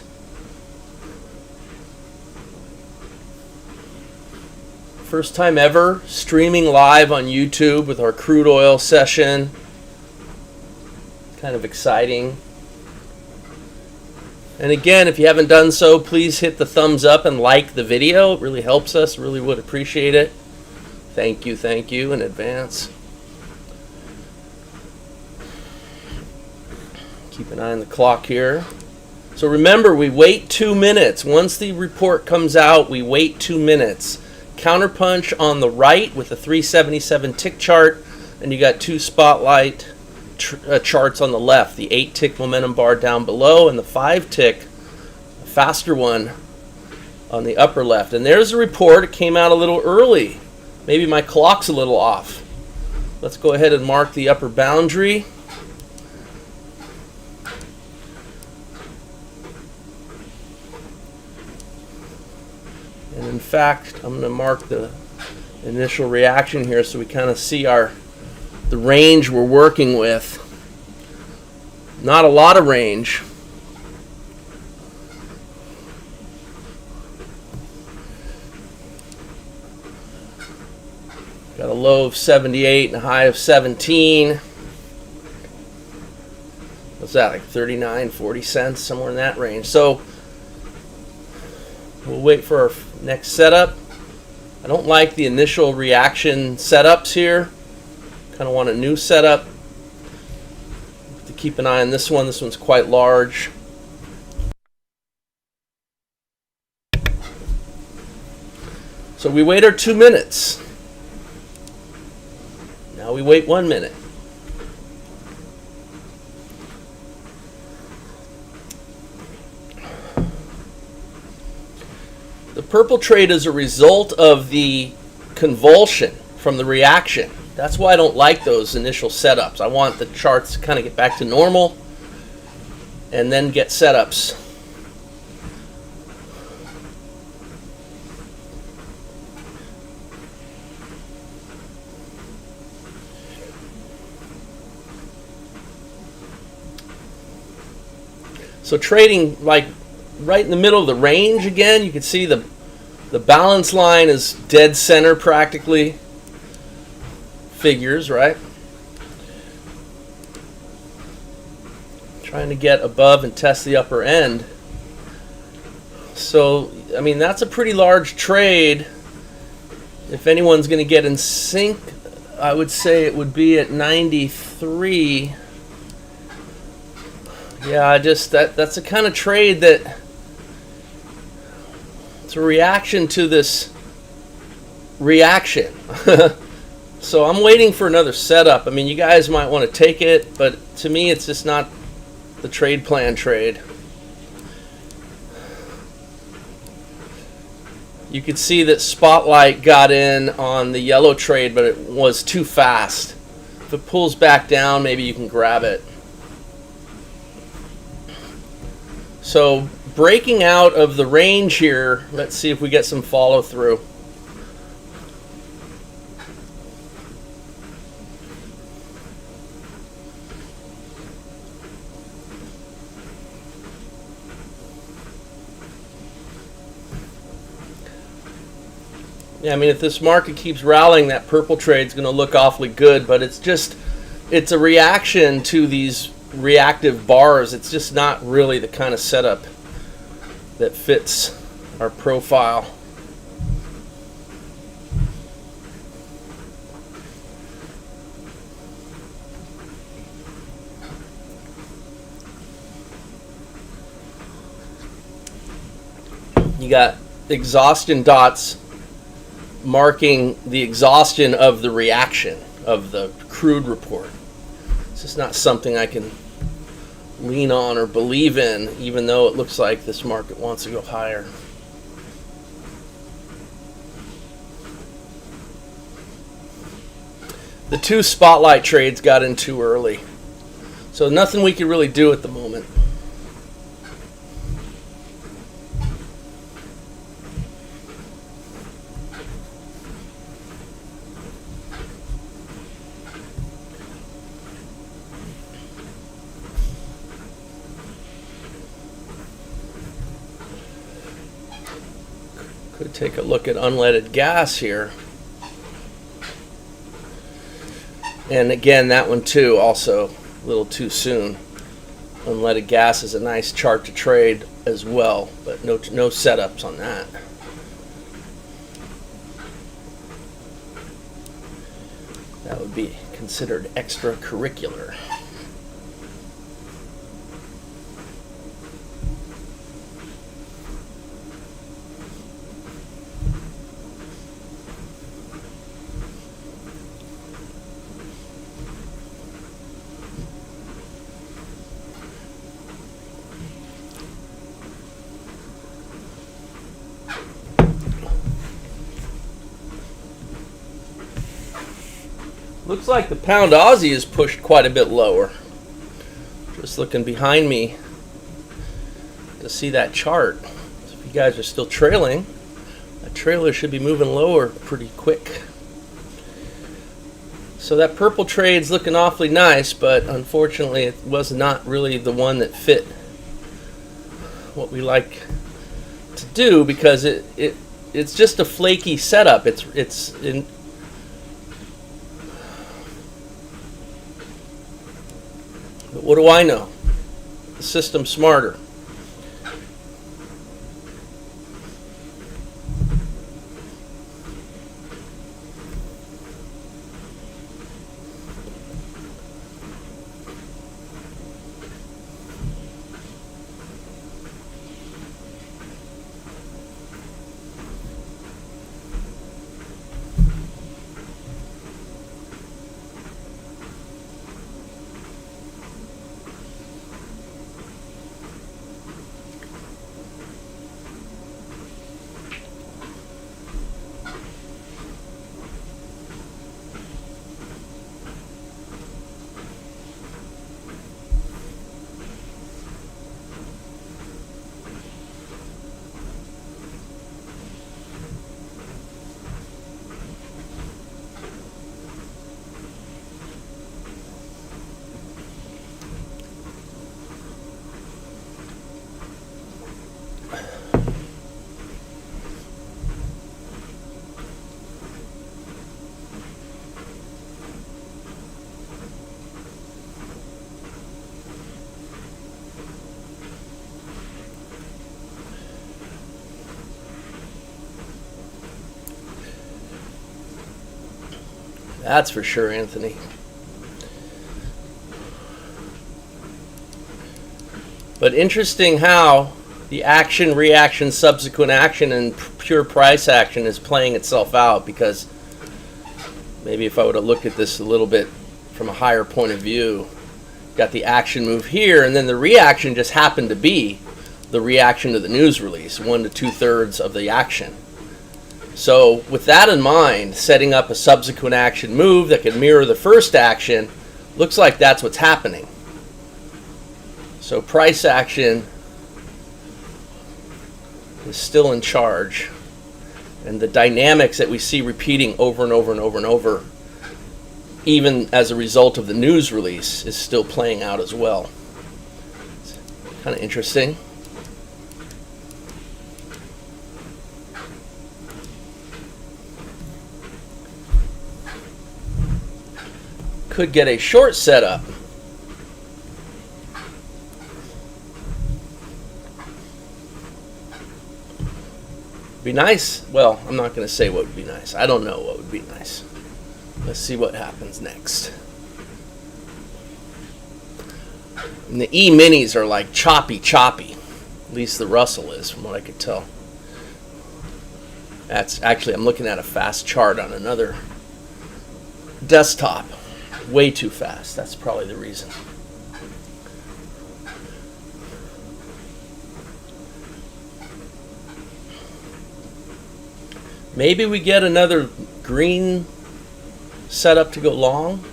First time ever streaming live on YouTube with our crude oil session. Kind of exciting. And again, if you haven't done so, please hit the thumbs up and like the video. It really helps us. Really would appreciate it. Thank you in advance. Keep an eye on the clock here. So remember, we wait 2 minutes. Once the report comes out, we wait 2 minutes. Counterpunch on the right with a 377 tick chart, and you got two spotlight charts on the left. The 8 tick momentum bar down below, and the 5 tick, a faster one, on the upper left. And there's a report. It came out a little early. Maybe my clock's a little off. Let's go ahead and mark the upper boundary. And in fact, I'm going to mark the initial reaction here so we kind of see the range we're working with. Not a lot of range. Got a low of 78 and a high of 17. What's that, like 39, 40 cents, somewhere in that range. So we'll wait for our next setup. I don't like the initial reaction setups here. Kind of want a new setup. Have to keep an eye on this one. This one's quite large. So we wait our 2 minutes. Now we wait 1 minute. The purple trade is a result of the convulsion from the reaction. That's why I don't like those initial setups. I want the charts to kind of get back to normal and then get setups. So trading like right in the middle of the range again, you can see the balance line is dead center practically. Figures, right? Trying to get above and test the upper end. So, I mean, that's a pretty large trade. If anyone's going to get in sync, I would say it would be at 93. Yeah, that's the kind of trade that it's a reaction to this reaction. So I'm waiting for another setup. I mean, you guys might want to take it, but to me it's just not the trade plan trade. You could see that Spotlight got in on the yellow trade, but it was too fast. If it pulls back down, maybe you can grab it. So breaking out of the range here, let's see if we get some follow through. Yeah, I mean, if this market keeps rallying, that purple trade's going to look awfully good, but it's a reaction to these reactive bars. It's just not really the kind of setup that fits our profile. You got exhaustion dots marking the exhaustion of the reaction of the crude report. It's just not something I can lean on or believe in, even though it looks like this market wants to go higher. The two Spotlight trades got in too early, so nothing we can really do at the moment. Could take a look at unleaded gas here. And again, that one too, also a little too soon. Unleaded gas is a nice chart to trade as well, but no setups on that. That would be considered extracurricular. Looks like the pound Aussie is pushed quite a bit lower. Just looking behind me to see that chart. So if you guys are still trailing, that trailer should be moving lower pretty quick. So that purple trade's looking awfully nice, but unfortunately it was not really the one that fit what we like to do, because it's just a flaky setup. But what do I know? The system's smarter. That's for sure, Anthony. But interesting how the action, reaction, subsequent action, and pure price action is playing itself out, because maybe if I would have looked at this a little bit from a higher point of view, got the action move here, and then the reaction just happened to be the reaction to the news release, 1 to 2/3 of the action. So with that in mind, setting up a subsequent action move that could mirror the first action, looks like that's what's happening. So price action is still in charge, and the dynamics that we see repeating over and over and over and over, even as a result of the news release, is still playing out as well. It's kind of interesting. Could get a short setup. Be nice. Well, I'm not going to say what would be nice. I don't know what would be nice. Let's see what happens next. And the E-minis are like choppy. At least the Russell is, from what I could tell. That's actually, I'm looking at a fast chart on another desktop. Way too fast. That's probably the reason. Maybe we get another green setup to go long.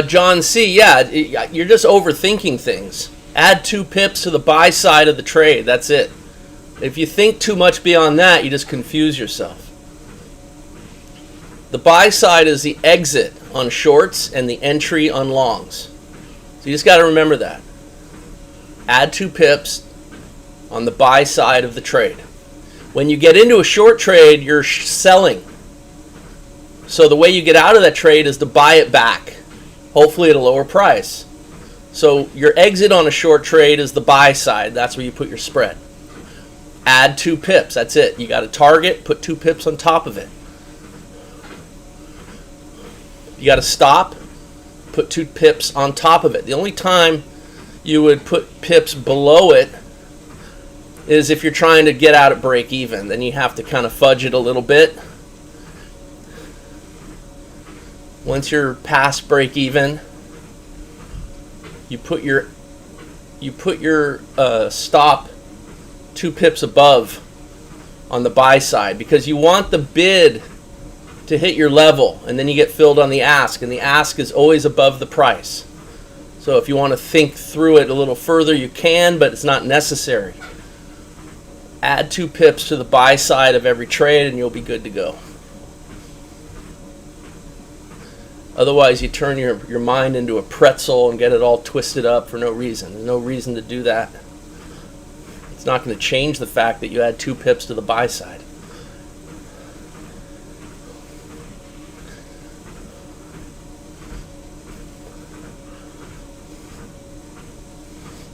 John C., yeah, you're just overthinking things. Add 2 pips to the buy side of the trade. That's it. If you think too much beyond that, you just confuse yourself. The buy side is the exit on shorts and the entry on longs. So you just got to remember that. Add 2 pips on the buy side of the trade. When you get into a short trade, you're selling. So the way you get out of that trade is to buy it back, hopefully at a lower price. So your exit on a short trade is the buy side. That's where you put your spread. Add 2 pips. That's it. You got a target, put 2 pips on top of it. You got to stop, put 2 pips on top of it. The only time you would put pips below it is if you're trying to get out at break even. Then you have to kind of fudge it a little bit. Once you're past break even, you put your stop 2 pips above on the buy side, because you want the bid to hit your level, and then you get filled on the ask, and the ask is always above the price. So if you want to think through it a little further, you can, but it's not necessary. Add 2 pips to the buy side of every trade and you'll be good to go. Otherwise, you turn your mind into a pretzel and get it all twisted up for no reason. There's no reason to do that. It's not going to change the fact that you add 2 pips to the buy side.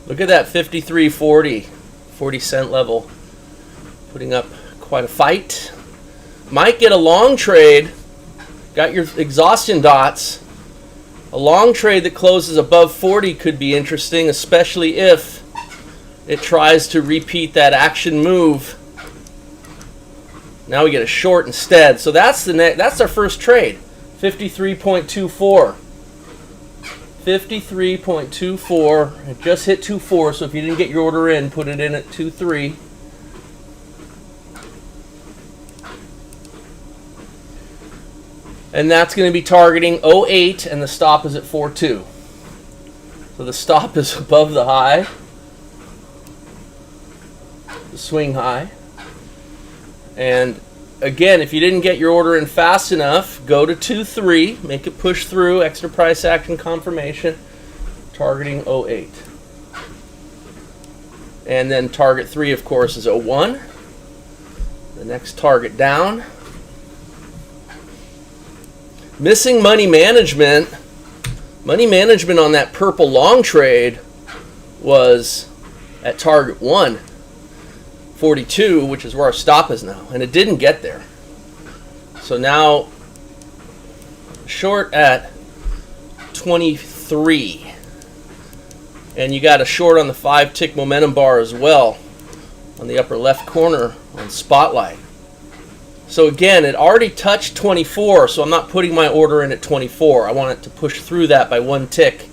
Look at that 53.40, 40-cent level, putting up quite a fight. Might get a long trade. Got your exhaustion dots. A long trade that closes above 40 could be interesting, especially if it tries to repeat that action move. Now we get a short instead. So that's our first trade. 53.24. 53.24. It just hit 2.4, so if you didn't get your order in, put it in at 2.3. And that's going to be targeting 0.8, and the stop is at 4.2. So the stop is above the high, the swing high. And again, if you didn't get your order in fast enough, go to 2.3, make it push through, extra price action confirmation, targeting 0.8. And then target 3, of course, is 0.1. The next target down. Missing money management. Money management on that purple long trade was at target 1, 42, which is where our stop is now, and it didn't get there. So now short at 23, and you got a short on the 5-tick momentum bar as well on the upper left corner on Spotlight. So again, it already touched 24, so I'm not putting my order in at 24. I want it to push through that by 1 tick.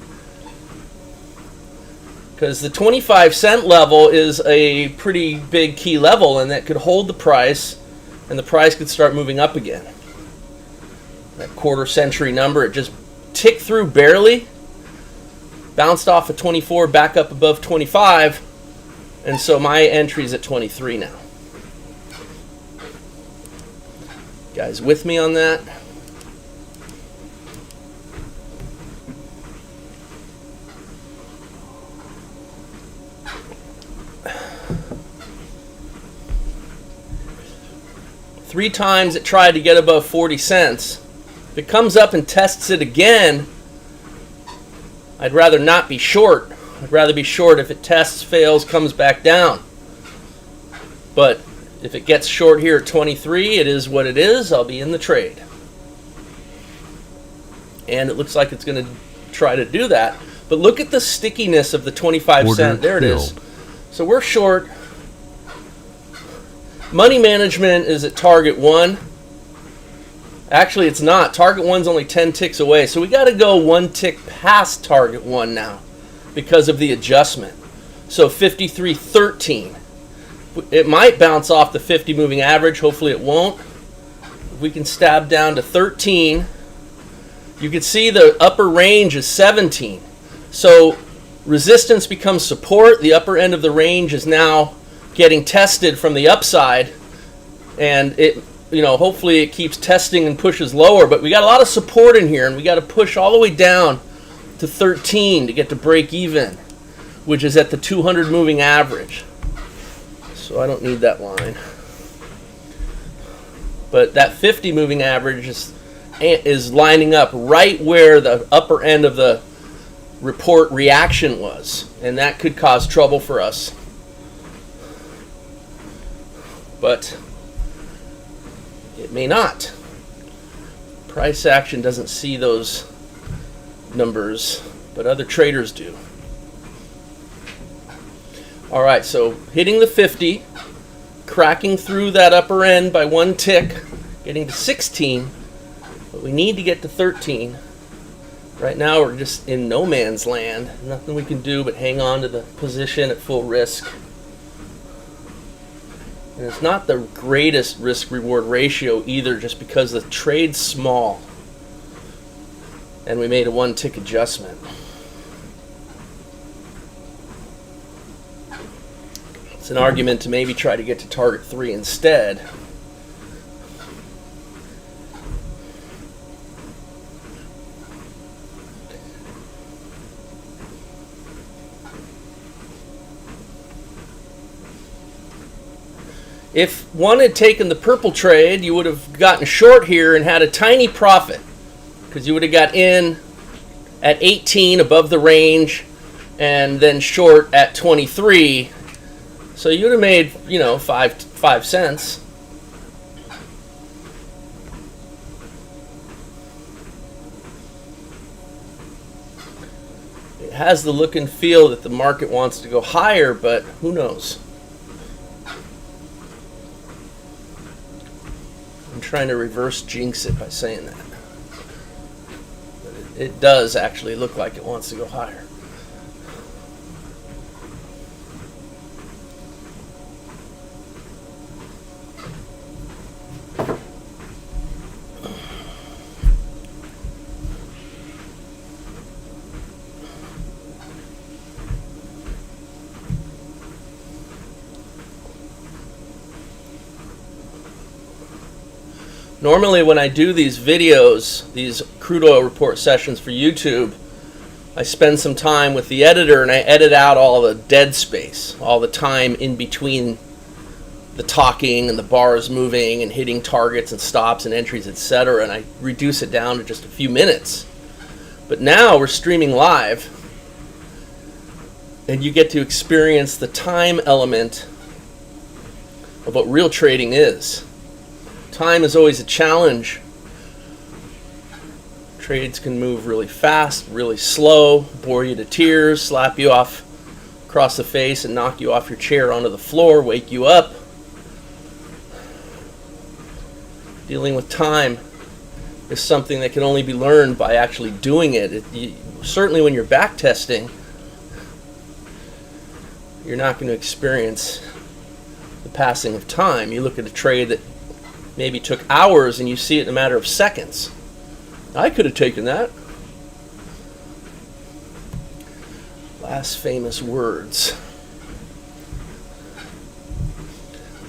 Because the 25-cent level is a pretty big key level, and that could hold the price, and the price could start moving up again. That quarter-century number, it just ticked through barely, bounced off of 24, back up above 25, and so my entry's at 23 now. Guys with me on that? Three times it tried to get above 40 cents. If it comes up and tests it again, I'd rather not be short. I'd rather be short if it tests, fails, comes back down. But if it gets short here at 23, it is what it is. I'll be in the trade. And it looks like it's going to try to do that. But look at the stickiness of the 25 cent. There it is. So we're short. Money management is at target 1. Actually, it's not. Target 1's only 10 ticks away. So we got to go 1 tick past target 1 now because of the adjustment. So 53.13. It might bounce off the 50 moving average. Hopefully it won't. If we can stab down to 13, you can see the upper range is 17. So resistance becomes support. The upper end of the range is now getting tested from the upside, and it, hopefully it keeps testing and pushes lower. But we got a lot of support in here, and we got to push all the way down to 13 to get to break even, which is at the 200 moving average. So I don't need that line. But that 50 moving average is lining up right where the upper end of the report reaction was, and that could cause trouble for us. But it may not. Price action doesn't see those numbers, but other traders do. All right, so hitting the 50, cracking through that upper end by 1 tick, getting to 16, but we need to get to 13. Right now we're just in no man's land. Nothing we can do but hang on to the position at full risk. And it's not the greatest risk-reward ratio either, just because the trade's small. And we made a 1 tick adjustment. It's an argument to maybe try to get to target 3 instead. If one had taken the purple trade, you would have gotten short here and had a tiny profit, because you would have got in at 18 above the range and then short at 23. So you would have made, you know, 5 cents. It has the look and feel that the market wants to go higher, but who knows? I'm trying to reverse jinx it by saying that. But it does actually look like it wants to go higher. Normally when I do these videos, these crude oil report sessions for YouTube, I spend some time with the editor and I edit out all the dead space, all the time in between the talking and the bars moving and hitting targets and stops and entries, etc., and I reduce it down to just a few minutes. But now we're streaming live and you get to experience the time element of what real trading is. Time is always a challenge. Trades can move really fast, really slow, bore you to tears, slap you off across the face and knock you off your chair onto the floor, wake you up. Dealing with time is something that can only be learned by actually doing it. Certainly when you're back testing, you're not going to experience the passing of time. You look at a trade that maybe took hours and you see it in a matter of seconds. I could have taken that. Last famous words.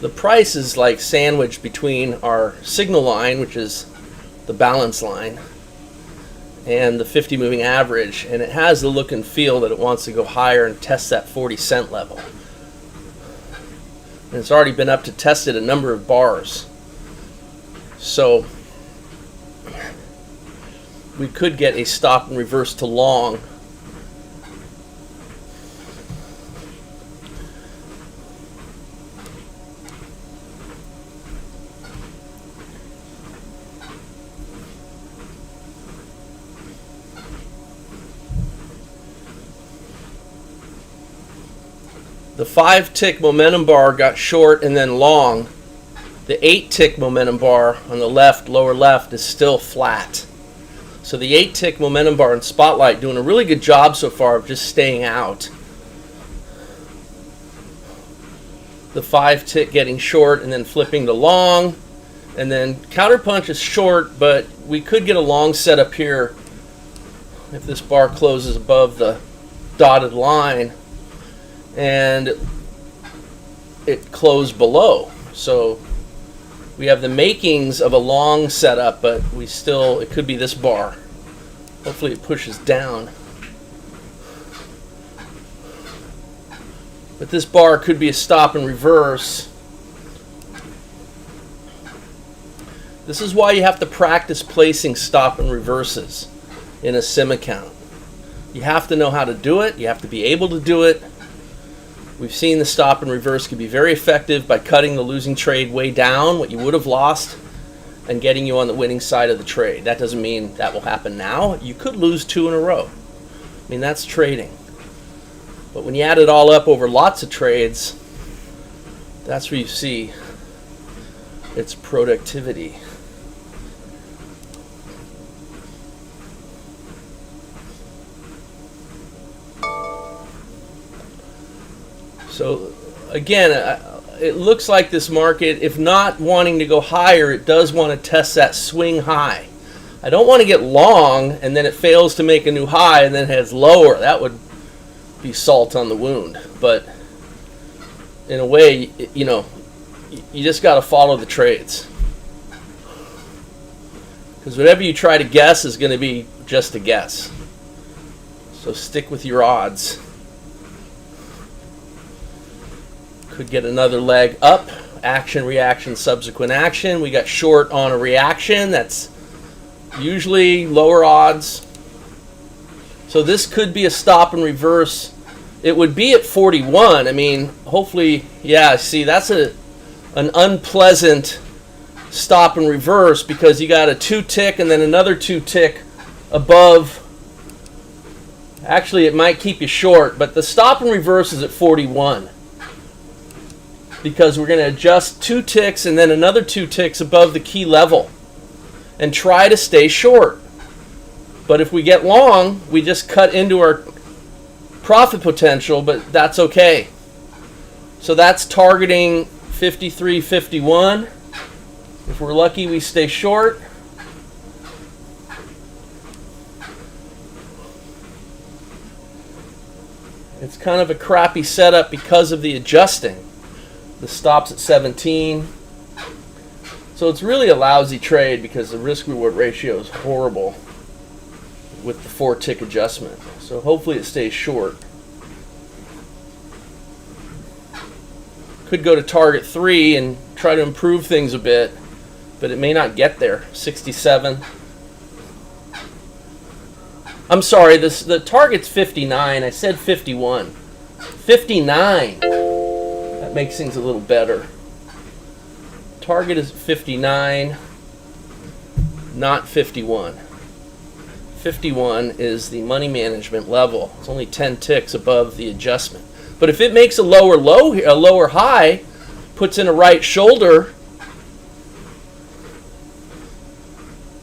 The price is like sandwiched between our signal line, which is the balance line, and the 50 moving average, and it has the look and feel that it wants to go higher and test that 40-cent level. And it's already been up to tested a number of bars. So we could get a stop and reverse to long. The 5-tick momentum bar got short and then long. The 8-tick momentum bar on the left, lower left, is still flat. So the 8-tick momentum bar in Spotlight doing a really good job so far of just staying out. The 5-tick getting short and then flipping to long. And then Counterpunch is short, but we could get a long setup here if this bar closes above the dotted line and it closed below. So we have the makings of a long setup, but it could be this bar. Hopefully it pushes down. But this bar could be a stop and reverse. This is why you have to practice placing stop and reverses in a sim account. You have to know how to do it. You have to be able to do it. We've seen the stop and reverse can be very effective by cutting the losing trade way down, what you would have lost, and getting you on the winning side of the trade. That doesn't mean that will happen now. You could lose 2 in a row. I mean, that's trading. But when you add it all up over lots of trades, that's where you see its productivity. So again, it looks like this market, if not wanting to go higher, it does want to test that swing high. I don't want to get long and then it fails to make a new high and then heads lower. That would be salt on the wound. But in a way, you know, you just got to follow the trades. Because whatever you try to guess is going to be just a guess. So stick with your odds. Could get another leg up action, reaction, subsequent action. We got short on a reaction. That's usually lower odds. So this could be a stop and reverse. It would be at 41. I mean, hopefully, yeah, see, that's an unpleasant stop and reverse because you got a 2 tick and then another 2 tick above. Actually, it might keep you short, but the stop and reverse is at 41 because we're going to adjust 2 ticks and then another 2 ticks above the key level and try to stay short. But if we get long, we just cut into our profit potential, but that's okay. So that's targeting 53.51. If we're lucky, we stay short. It's kind of a crappy setup because of the adjusting. The stop's at 17. So it's really a lousy trade because the risk-reward ratio is horrible with the 4 tick adjustment. So hopefully it stays short. Could go to target 3 and try to improve things a bit, but it may not get there. 67. I'm sorry, the target's 59. I said 51. 59. That makes things a little better. Target is 59, not 51. 51 is the money management level. It's only 10 ticks above the adjustment. But if it makes a lower low, a lower high, puts in a right shoulder,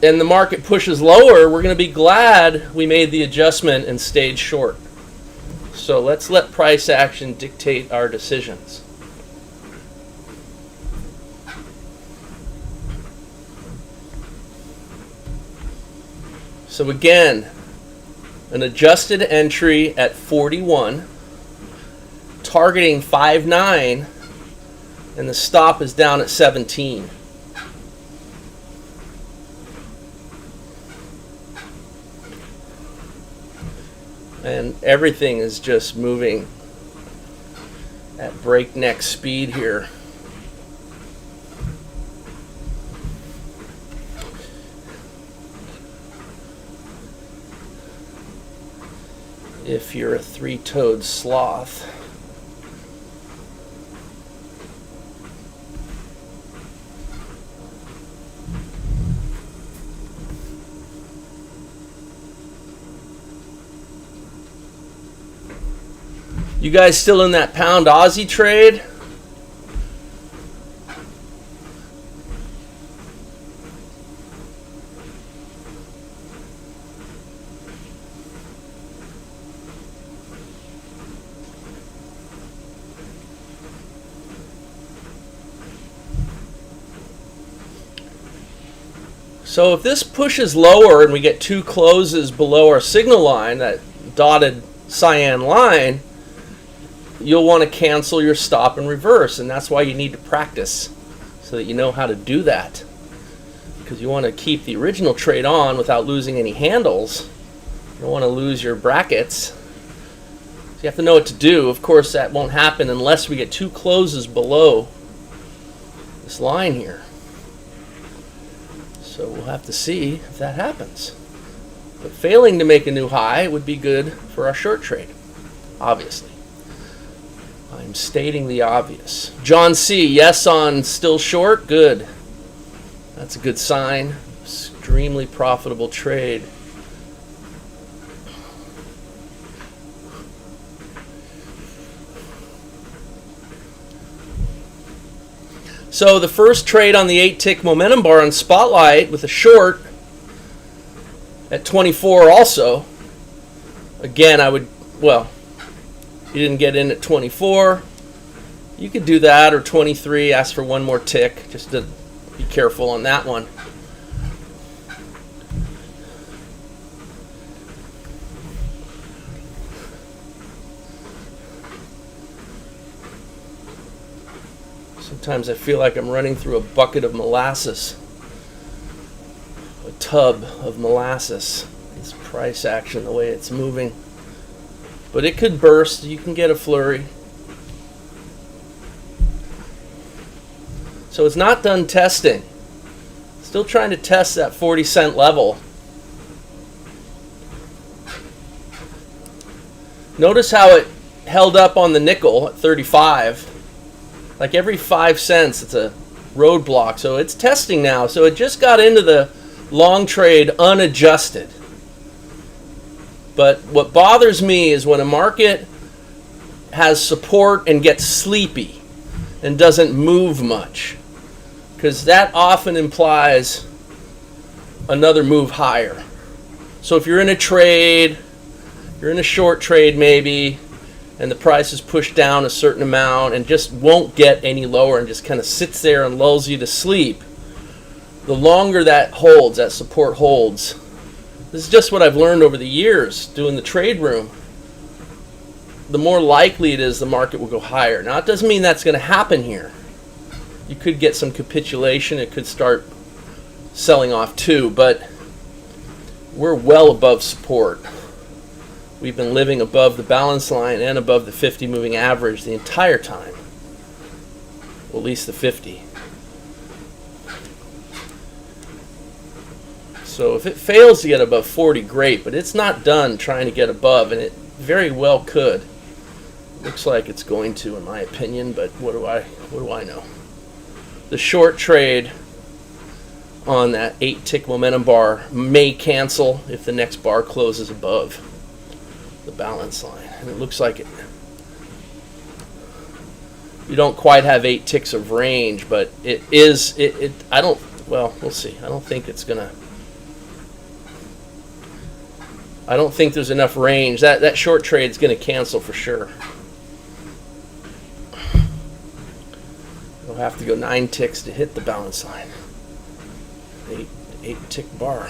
and the market pushes lower, we're going to be glad we made the adjustment and stayed short. So let's let price action dictate our decisions. So again, an adjusted entry at 41, targeting 5.9, and the stop is down at 17. And everything is just moving at breakneck speed here. If you're a three-toed sloth. You guys still in that pound Aussie trade? So if this pushes lower and we get 2 closes below our signal line, that dotted cyan line, you'll want to cancel your stop and reverse, and that's why you need to practice so that you know how to do that, because you want to keep the original trade on without losing any handles. You don't want to lose your brackets, so you have to know what to do. Of course, that won't happen unless we get 2 closes below this line here, so we'll have to see if that happens. But failing to make a new high would be good for our short trade, obviously. I'm stating the obvious. John C., yes on still short? Good. That's a good sign. Extremely profitable trade. So the first trade on the 8-tick momentum bar on Spotlight with a short at 24 also. Again, I would, well, you didn't get in at 24. You could do that, or 23, ask for one more tick, just to be careful on that one. Sometimes I feel like I'm running through a bucket of molasses, a tub of molasses. This price action, the way it's moving. But it could burst. You can get a flurry. So it's not done testing. Still trying to test that 40-cent level. Notice how it held up on the nickel at 35. Like every 5 cents, it's a roadblock. So it's testing now. So it just got into the long trade unadjusted. But what bothers me is when a market has support and gets sleepy and doesn't move much, because that often implies another move higher. So if you're in a trade, you're in a short trade maybe, and the price is pushed down a certain amount and just won't get any lower and just kind of sits there and lulls you to sleep, the longer that holds, that support holds. This is just what I've learned over the years doing the trade room. The more likely it is the market will go higher. Now, it doesn't mean that's going to happen here. You could get some capitulation. It could start selling off too, but we're well above support. We've been living above the balance line and above the 50 moving average the entire time. Well, at least the 50. So if it fails to get above 40, great, but it's not done trying to get above, and it very well could. Looks like it's going to, in my opinion, but what do I know? The short trade on that 8-tick momentum bar may cancel if the next bar closes above the balance line. And it looks like it. You don't quite have 8 ticks of range, but it is. Well, we'll see. I don't think it's gonna. I don't think there's enough range. That short trade is gonna cancel for sure. You'll have to go 9 ticks to hit the balance line. 8-tick bar.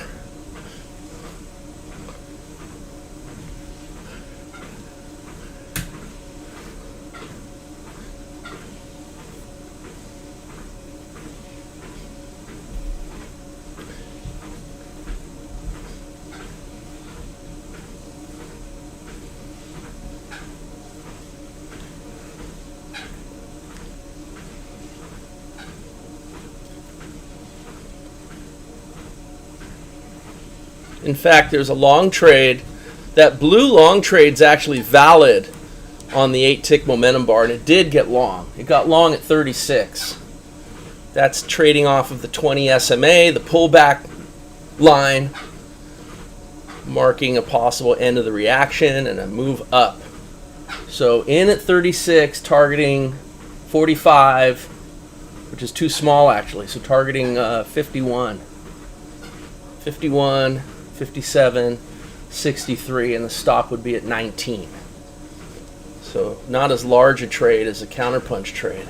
In fact, there's a long trade. That blue long trade's actually valid on the 8-tick momentum bar, and it did get long. It got long at 36. That's trading off of the 20 SMA, the pullback line, marking a possible end of the reaction and a move up. So in at 36, targeting 45, which is too small actually, so targeting 51. 51, 57, 63, and the stop would be at 19. So not as large a trade as a counterpunch trade.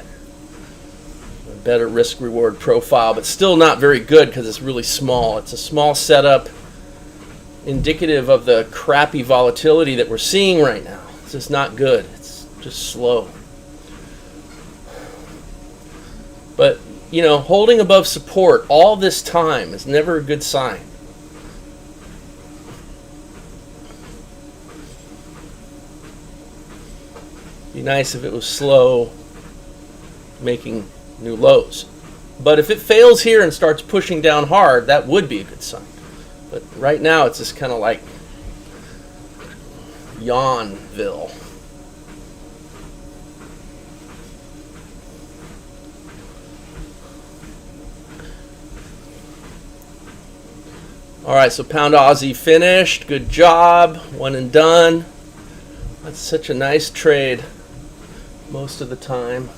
A better risk-reward profile, but still not very good because it's really small. It's a small setup, indicative of the crappy volatility that we're seeing right now. It's just not good. It's just slow. But, you know, holding above support all this time is never a good sign. Be nice if it was slow, making new lows. But if it fails here and starts pushing down hard, that would be a good sign. But right now it's just kind of like yawnville. All right, so pound Aussie finished. Good job. One and done. That's such a nice trade most of the time.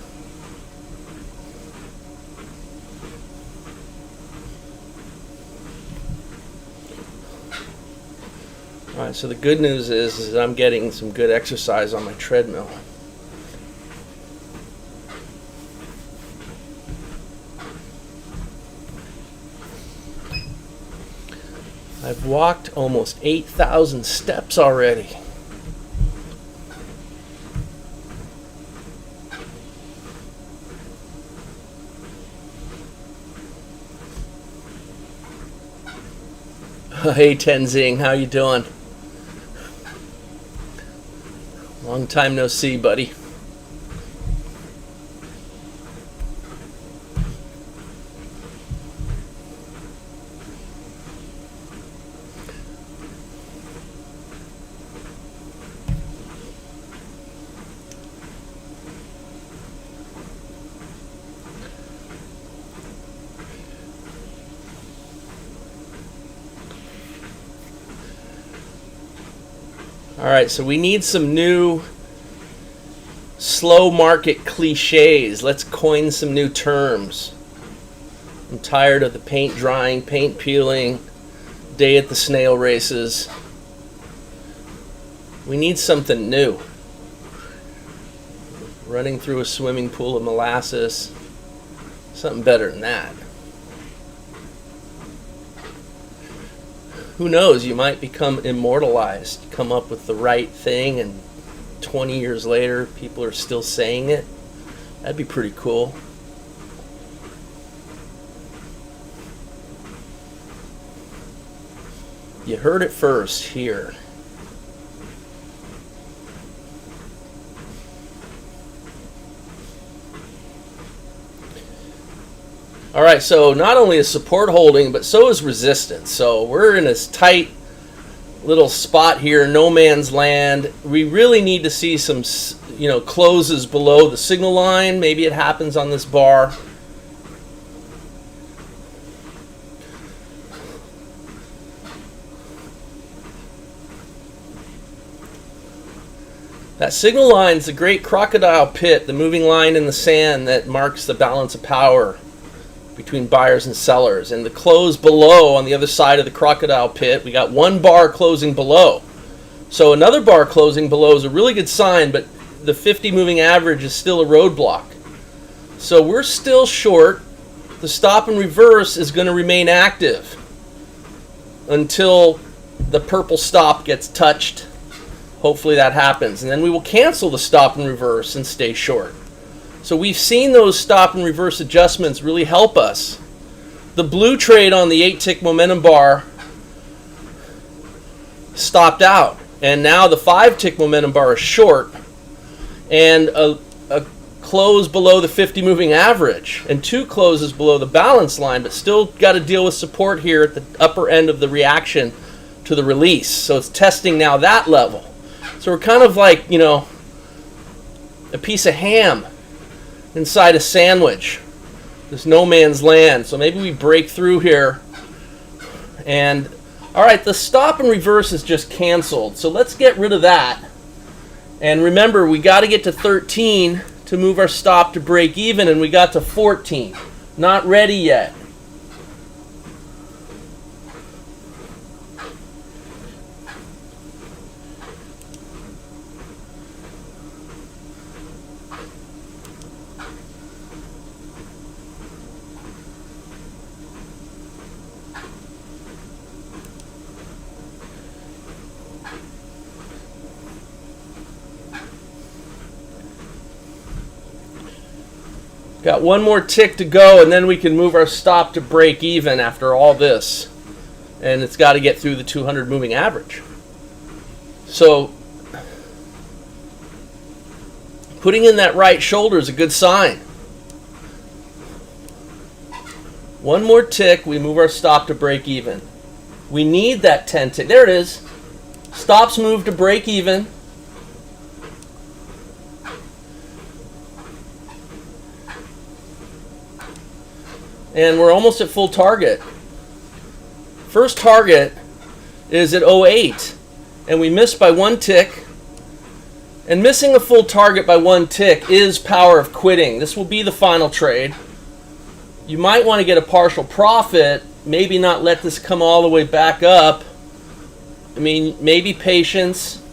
All right, so the good news is I'm getting some good exercise on my treadmill. I've walked almost 8,000 steps already. Hey Tenzing, how you doing? Long time no see, buddy. All right, so we need some new slow market cliches. Let's coin some new terms. I'm tired of the paint drying, paint peeling, day at the snail races. We need something new. Running through a swimming pool of molasses. Something better than that. Who knows, you might become immortalized. Come up with the right thing and 20 years later people are still saying it. That'd be pretty cool. You heard it first here. All right, so not only is support holding, but so is resistance. So we're in this tight little spot here, no man's land. We really need to see some, closes below the signal line. Maybe it happens on this bar. That signal line is a great crocodile pit, the moving line in the sand that marks the balance of power between buyers and sellers. And the close below on the other side of the crocodile pit, we got one bar closing below. So another bar closing below is a really good sign, but the 50 moving average is still a roadblock. So we're still short. The stop and reverse is going to remain active until the purple stop gets touched. Hopefully that happens. And then we will cancel the stop and reverse and stay short. So we've seen those stop and reverse adjustments really help us. The blue trade on the 8-tick momentum bar stopped out. And now the 5-tick momentum bar is short. And a close below the 50 moving average. And 2 closes below the balance line. But still got to deal with support here at the upper end of the reaction to the release. So it's testing now that level. So we're kind of like, a piece of ham inside a sandwich. There's no man's land. So maybe we break through here. And all right, the stop and reverse is just canceled. So let's get rid of that. And remember, we got to get to 13 to move our stop to break even, and we got to 14. Not ready yet. Got one more tick to go, and then we can move our stop to break even after all this. And it's got to get through the 200 moving average. So putting in that right shoulder is a good sign. One more tick, we move our stop to break even. We need that 10 tick. There it is. Stops move to break even. And we're almost at full target. First target is at 08. And we missed by 1 tick. And missing a full target by 1 tick is power of quitting. This will be the final trade. You might want to get a partial profit. Maybe not let this come all the way back up. I mean, maybe patience.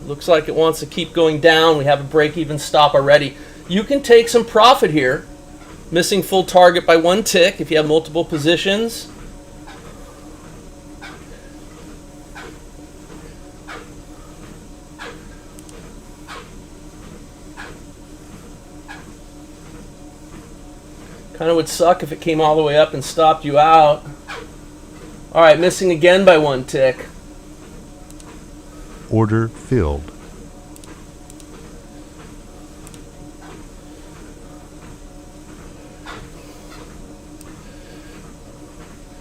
Looks like it wants to keep going down. We have a break-even stop already. You can take some profit here. Missing full target by 1 tick if you have multiple positions. Kind of would suck if it came all the way up and stopped you out. All right, missing again by 1 tick. Order filled.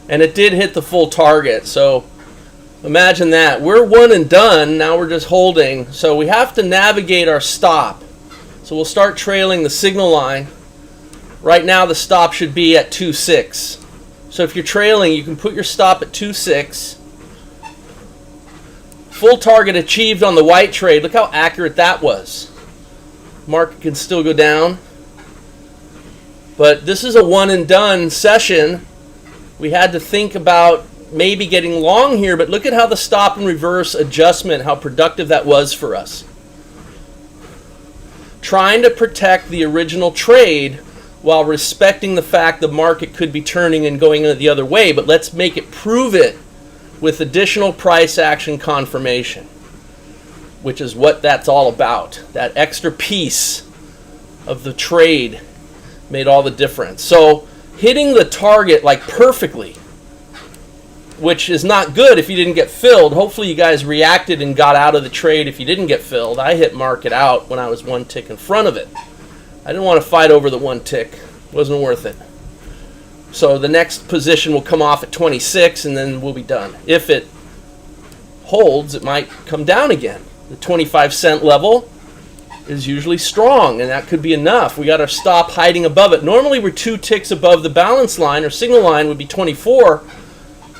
And it did hit the full target, so imagine that. We're one and done, now we're just holding. So we have to navigate our stop. So we'll start trailing the signal line. Right now the stop should be at 2.6. So if you're trailing, you can put your stop at 2.6. full target achieved on the white trade. Look how accurate that was. Market can still go down. But this is a one and done session. We had to think about maybe getting long here, but look at how the stop and reverse adjustment, how productive that was for us. Trying to protect the original trade while respecting the fact the market could be turning and going the other way, but let's make it prove it with additional price action confirmation, which is what that's all about. That extra piece of the trade made all the difference. So hitting the target like perfectly, which is not good if you didn't get filled. Hopefully you guys reacted and got out of the trade if you didn't get filled. I hit market out when I was one tick in front of it. I didn't want to fight over the one tick. It wasn't worth it. So the next position will come off at 26 and then we'll be done. If it holds, it might come down again. The 25-cent level is usually strong, and that could be enough. We got our stop hiding above it. Normally we're 2 ticks above the balance line, or signal line would be 24,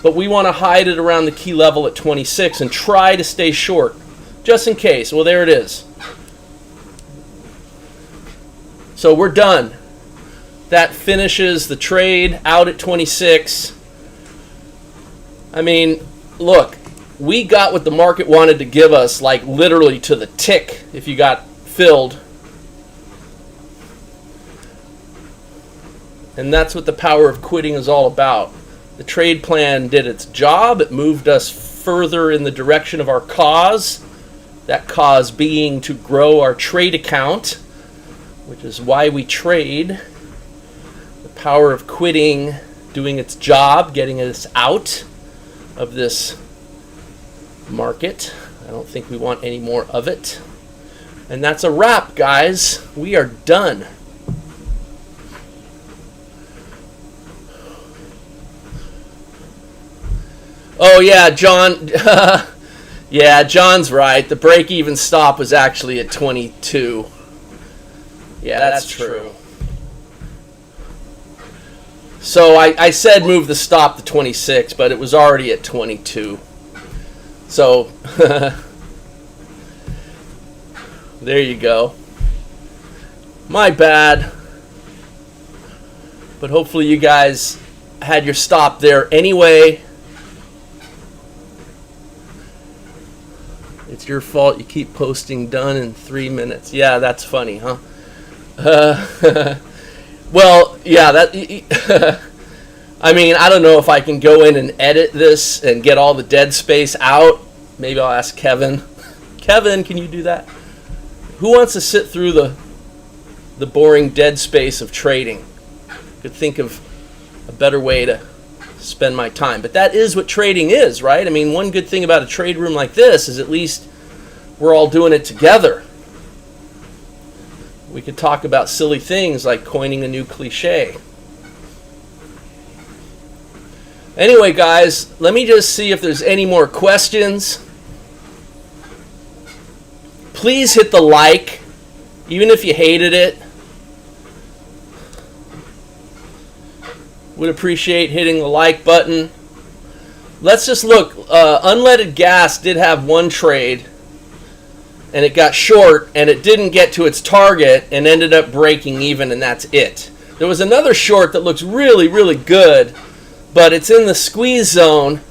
but we want to hide it around the key level at 26 and try to stay short, just in case. Well, there it is. So we're done. That finishes the trade out at 26. I mean, look, we got what the market wanted to give us, like literally to the tick if you got filled. And that's what the power of quitting is all about. The trade plan did its job. It moved us further in the direction of our cause. That cause being to grow our trade account, which is why we trade. The power of quitting doing its job, getting us out of this market. I don't think we want any more of it. And that's a wrap, guys. We are done. Oh yeah, John. Yeah, John's right. The break-even stop was actually at 22. Yeah, that's true. So I said move the stop to 26, but it was already at 22. So there you go. My bad. But hopefully you guys had your stop there anyway. It's your fault you keep posting done in 3 minutes. Yeah, that's funny, huh? Well, yeah, that. I mean, I don't know if I can go in and edit this and get all the dead space out. Maybe I'll ask Kevin. Kevin, can you do that? Who wants to sit through the boring dead space of trading? Could think of a better way to spend my time. But that is what trading is, right? I mean, one good thing about a trade room like this is at least we're all doing it together. We could talk about silly things like coining a new cliche. Anyway, guys, let me just see if there's any more questions. Please hit the like, even if you hated it. Would appreciate hitting the like button. Let's just look. Unleaded gas did have one trade, and it got short, and it didn't get to its target and ended up breaking even, and that's it. There was another short that looks really, really good, but it's in the squeeze zone.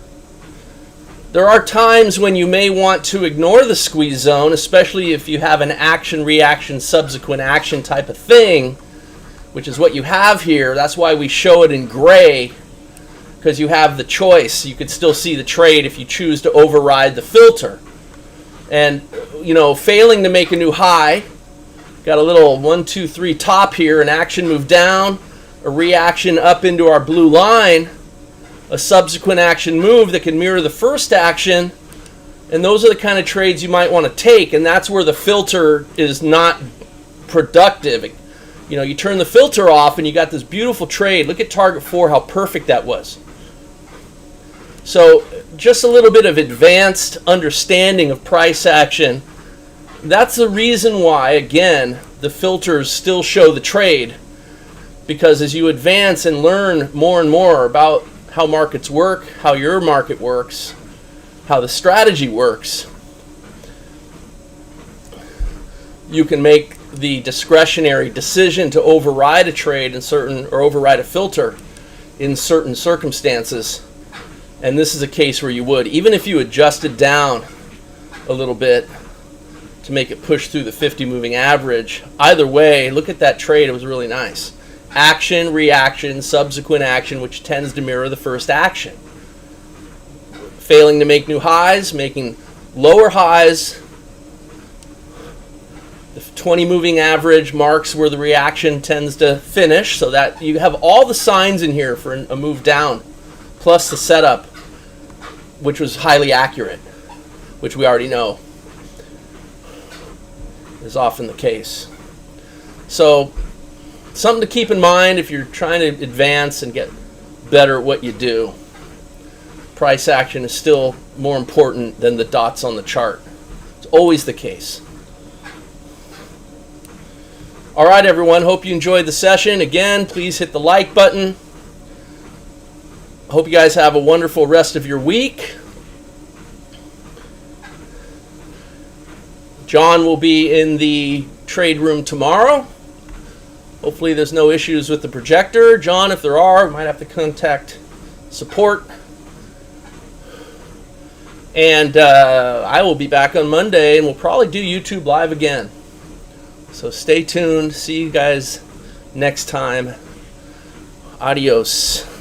There are times when you may want to ignore the squeeze zone, especially if you have an action, reaction, subsequent action type of thing, which is what you have here. That's why we show it in gray, because you have the choice. You could still see the trade if you choose to override the filter. And, you know, failing to make a new high, got a little 1, 2, 3 top here, an action move down, a reaction up into our blue line, a subsequent action move that can mirror the first action, and those are the kind of trades you might want to take, and that's where the filter is not productive. You know, you turn the filter off and you got this beautiful trade. Look at target 4, how perfect that was. So just a little bit of advanced understanding of price action. That's the reason why, again, the filters still show the trade, because as you advance and learn more and more about how markets work, how your market works, how the strategy works, you can make the discretionary decision to override a trade in certain, or override a filter in certain circumstances. And this is a case where you would, even if you adjusted down a little bit to make it push through the 50 moving average. Either way, look at that trade. It was really nice. Action, reaction, subsequent action, which tends to mirror the first action. Failing to make new highs, making lower highs. The 20 moving average marks where the reaction tends to finish, so that you have all the signs in here for a move down, plus the setup, which was highly accurate, which we already know is often the case. So something to keep in mind if you're trying to advance and get better at what you do. Price action is still more important than the dots on the chart. It's always the case. All right, everyone. Hope you enjoyed the session. Again, please hit the like button. Hope you guys have a wonderful rest of your week. John will be in the trade room tomorrow. Hopefully there's no issues with the projector. John, if there are, we might have to contact support. And I will be back on Monday, and we'll probably do YouTube Live again. So stay tuned. See you guys next time. Adios.